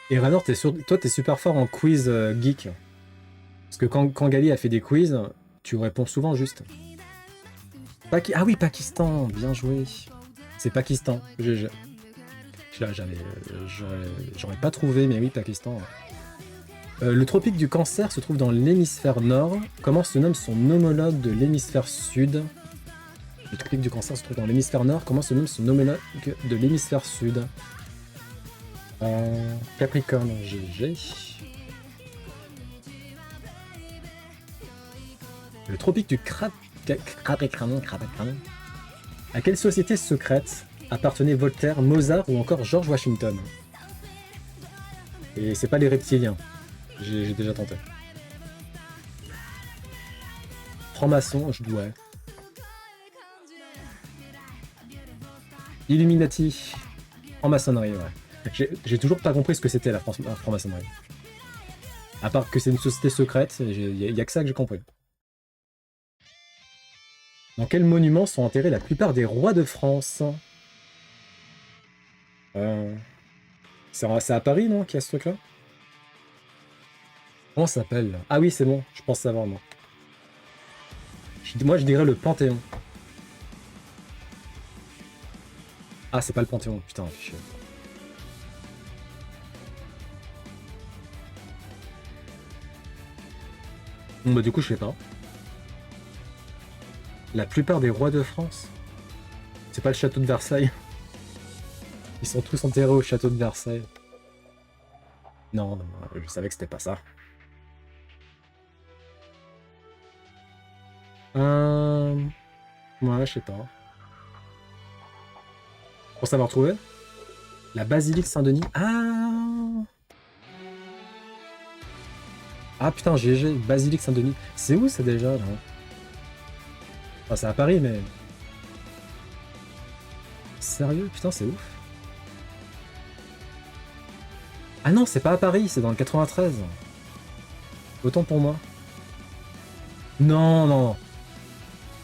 Et Ranor, toi, t'es super fort en quiz geek. Parce que quand Gali a fait des quiz, tu réponds souvent juste. Ah oui, Pakistan, bien joué. C'est Pakistan, GG. J'aurais pas trouvé, mais oui, Pakistan. Le tropique du Cancer se trouve dans l'hémisphère nord. Comment se nomme son homologue de l'hémisphère sud? Le tropique du Cancer se trouve dans l'hémisphère nord. Comment se nomme son homologue de l'hémisphère sud? Capricorne, GG. Le tropique du Capricorne. À quelle société secrète appartenaient Voltaire, Mozart ou encore George Washington? Et c'est pas les reptiliens. J'ai déjà tenté. Franc-maçon, je dois. Illuminati. Franc-maçonnerie, ouais. J'ai toujours pas compris ce que c'était la franc-maçonnerie. À part que c'est une société secrète, il y a que ça que j'ai compris. Dans quel monument sont enterrés la plupart des rois de France? C'est à Paris, non, qu'il y a ce truc-là? Comment ça s'appelle? Ah oui, c'est bon, je pense savoir, moi. Moi, je dirais le Panthéon. Ah, c'est pas le Panthéon, putain, fichu. Bon, bah, du coup, je sais pas. La plupart des rois de France? C'est pas le château de Versailles? Ils sont tous enterrés au château de Versailles. Non, je savais que c'était pas ça. Ouais, je sais pas. Pour savoir trouver. La basilique Saint-Denis. Ah putain, GG, basilique Saint-Denis. C'est où ça déjà là? Enfin, c'est à Paris, mais... Sérieux? Putain, c'est ouf. Ah non, c'est pas à Paris, c'est dans le 93. Autant pour moi. Non.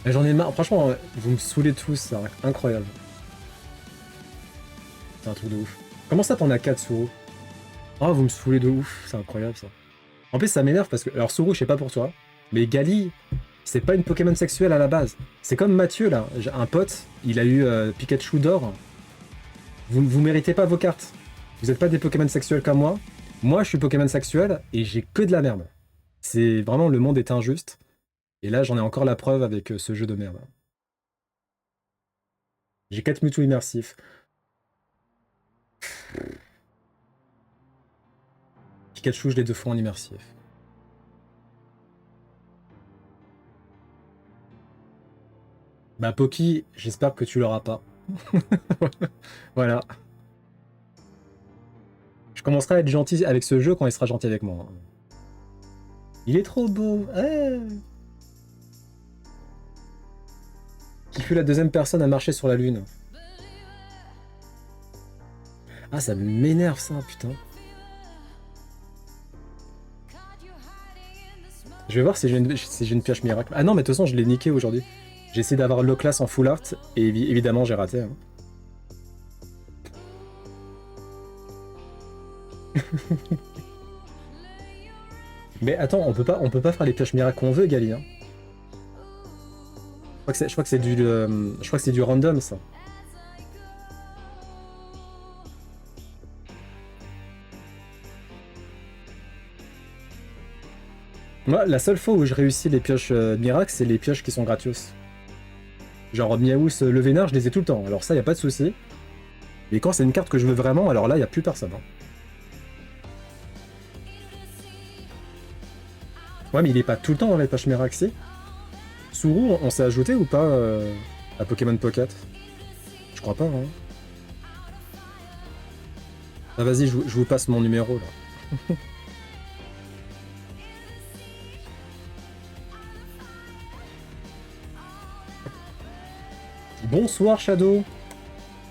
J'en ai marre. Franchement, vous me saoulez tous, c'est incroyable. C'est un truc de ouf. Comment ça, t'en as 4, Suru? Oh, vous me saoulez de ouf, c'est incroyable ça. En plus, ça m'énerve parce que... Alors, Suru, je sais pas pour toi, mais Gali, c'est pas une Pokémon sexuelle à la base. C'est comme Mathieu, là. J'ai un pote, il a eu Pikachu d'or. Vous méritez pas vos cartes. Vous êtes pas des Pokémon sexuels comme moi. Moi, je suis Pokémon sexuel et j'ai que de la merde. C'est vraiment, le monde est injuste. Et là, j'en ai encore la preuve avec ce jeu de merde. J'ai 4 Mewtwo immersifs. Pikachu, je l'ai 2 fois en immersif. Bah, Poki, j'espère que tu l'auras pas. Voilà. Je commencerai à être gentil avec ce jeu quand il sera gentil avec moi. Il est trop beau. Qui fut la deuxième personne à marcher sur la Lune? Ah, ça m'énerve ça, putain. Je vais voir si j'ai une pioche miracle. Ah non, mais de toute façon, je l'ai niqué aujourd'hui. J'ai essayé d'avoir low class en full art et évidemment, j'ai raté. Hein. Mais attends, on peut pas faire les pioches miracles qu'on veut, Gali. Hein. Je crois que c'est du random, ça. Moi, la seule fois où je réussis les pioches miracles, c'est les pioches qui sont gratos. Genre Miaous, le Vénard, je les ai tout le temps. Alors ça, y a pas de souci. Mais quand c'est une carte que je veux vraiment, alors là, y a plus personne. Hein. Ouais, mais il est pas tout le temps dans les pioches miracles, si. Sourou, on s'est ajouté ou pas à Pokémon Pocket? Je crois pas, hein. Ah vas-y, je vous passe mon numéro, là. Bonsoir Shadow.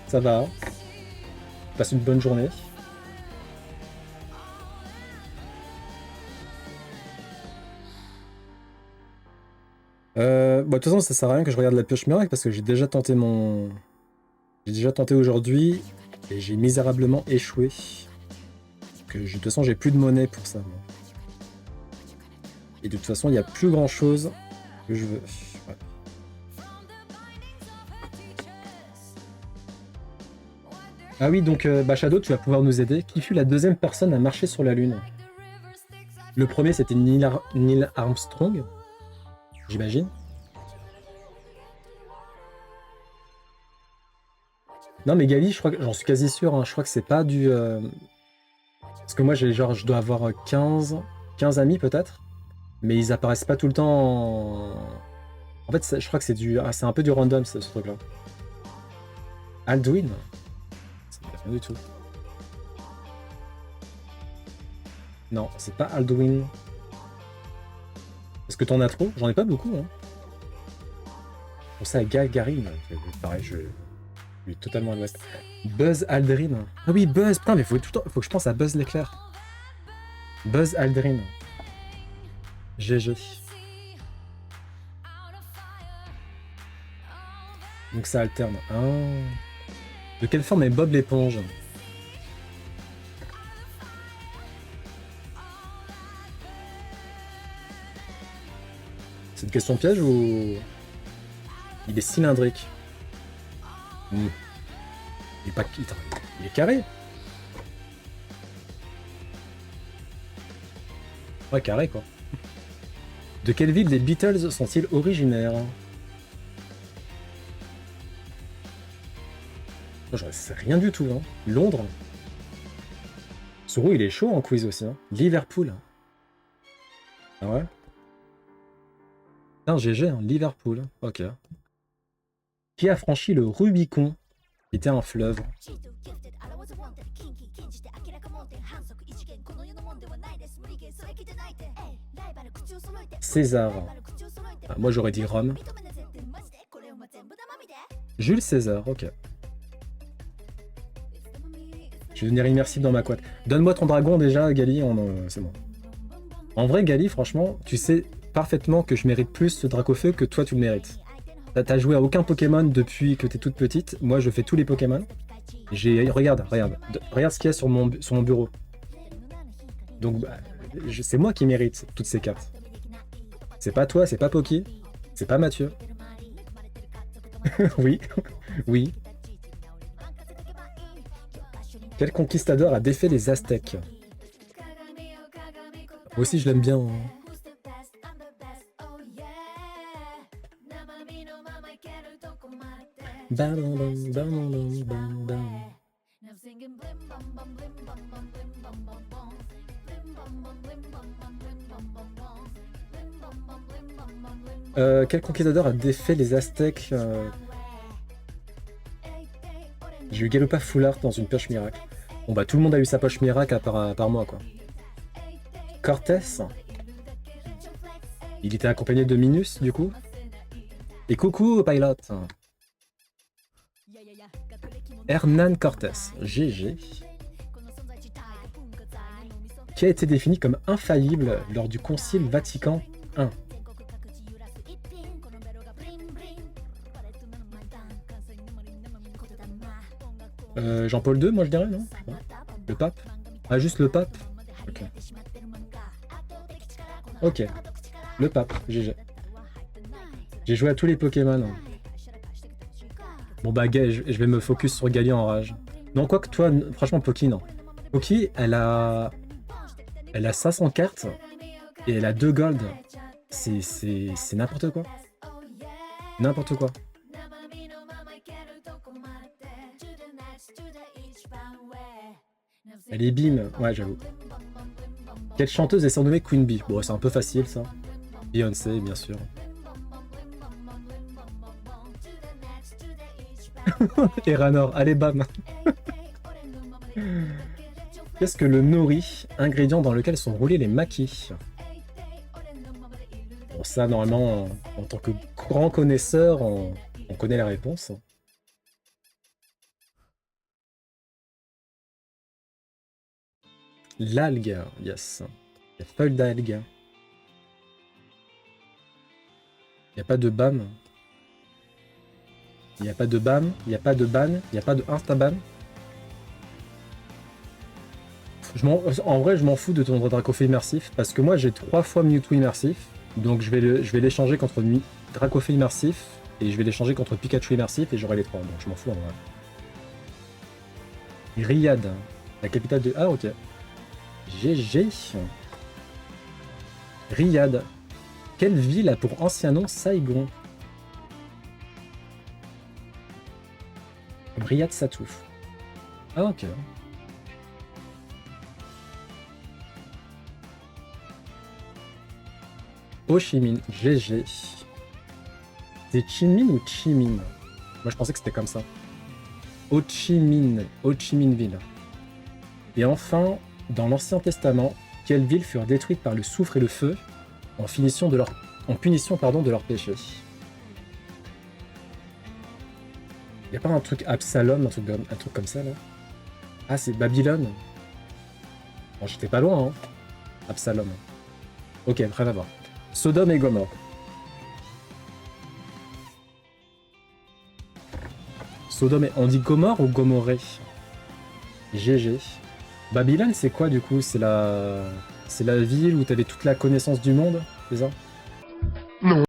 Ça va? Passe une bonne journée. Bah, de toute façon, ça sert à rien que je regarde la pioche miracle parce que j'ai déjà tenté aujourd'hui et j'ai misérablement échoué. De toute façon, j'ai plus de monnaie pour ça. Moi. Et de toute façon, il n'y a plus grand chose que je veux. Ouais. Ah oui, donc bah Shadow, tu vas pouvoir nous aider. Qui fut la deuxième personne à marcher sur la Lune? Le premier, c'était Neil Armstrong, j'imagine. Non mais Gali, j'en suis quasi sûr, hein, je crois que c'est pas du... Parce que moi, je dois avoir 15 amis peut-être, mais ils apparaissent pas tout le temps en fait, je crois que c'est un peu du random, ce truc-là. Alduin? Ça me dit rien du tout. Non, c'est pas Alduin. Est-ce que t'en as trop? J'en ai pas beaucoup, hein. Pour ça, Gagarin. Pareil, je suis totalement à l'ouest. Buzz Aldrin. Ah oui, Buzz. Putain, mais faut que je pense à Buzz l'éclair. Buzz Aldrin. GG. Donc ça alterne. Ah. De quelle forme est Bob l'éponge? C'est une question piège ou... Il est cylindrique. Il est pas... Il est carré. Ouais, carré quoi. De quelle ville les Beatles sont-ils originaires? Je sais rien du tout, hein. Londres. Sourou, il est chaud en quiz aussi, hein. Liverpool. Ah ouais? Putain, GG, hein. Liverpool. Ok. Qui a franchi le Rubicon? Qui était un fleuve. César. Ah, moi j'aurais dit Rome. Jules César, ok. Je vais devenir immersif dans ma couette. Donne-moi ton dragon déjà, Gali, c'est bon. En vrai, Gali, franchement, tu sais parfaitement que je mérite plus ce Dracofeu que toi tu le mérites. T'as joué à aucun Pokémon depuis que t'es toute petite. Moi, je fais tous les Pokémon. Regarde ce qu'il y a sur mon bureau. Donc, bah, c'est moi qui mérite toutes ces cartes. C'est pas toi, c'est pas Poki, c'est pas Mathieu. Oui, oui. Quel conquistador a défait les Aztèques? Moi aussi, je l'aime bien. Hein. Quel conquistador a défait les Aztèques? J'ai eu Galupa Full Art dans une poche miracle. Bon bah tout le monde a eu sa poche miracle à part moi quoi. Cortés. Il était accompagné de Minus du coup. Et coucou Pilot. Hernan Cortés. GG. qui a été défini comme infaillible lors du Concile Vatican I. Jean-Paul II, moi je dirais, non? Je sais pas. Le pape? Ah, juste le pape? Ok. Ok. Le pape, GG. J'ai joué à tous les Pokémon. Bon bah, je vais me focus sur Galia en rage. Non, quoi que toi, franchement, Poki, non. Poki, elle a 500 cartes et elle a 2 gold. C'est n'importe quoi. N'importe quoi. Elle est bim, ouais, j'avoue. Quelle chanteuse est surnommée Queen Bee? Bon, c'est un peu facile ça. Beyoncé, bien sûr. Eranor, allez bam. Qu'est-ce que le nori, ingrédient dans lequel sont roulés les makis? Bon, ça, normalement, en tant que grand connaisseur, on connaît la réponse. L'algue, yes. La feuille d'algue. Il n'y a pas de BAM. Il n'y a pas de BAM, il n'y a pas de ban, il n'y a pas de insta-ban. En vrai, je m'en fous de ton Dracofeu immersif, parce que moi j'ai 3 fois Mewtwo immersif, donc je vais l'échanger contre Dracofeu immersif, et je vais l'échanger contre Pikachu immersif, et j'aurai les 3, donc je m'en fous en vrai. Riyad, la capitale de... Ah ok. GG. Riyad. Quelle ville a pour ancien nom Saigon? Riyad Satouf. Ah ok. Ho Chi Minh. GG. C'est Chi Minh ou Chi Minh? Moi je pensais que c'était comme ça. Ho Chi Minh. Ho Chi Minh Ville. Et enfin, dans l'Ancien Testament, quelles villes furent détruites par le soufre et le feu en punition de leur péché? Y a pas un truc Absalom, un truc comme ça là? Ah, c'est Babylone. Bon, j'étais pas loin, hein. Absalom. Ok, rien à voir. Sodome et Gomorre. Sodome et... On dit Gomorre ou Gomorré? GG. Babylone, c'est quoi du coup? C'est la ville où t'avais toute la connaissance du monde, c'est ça? Non.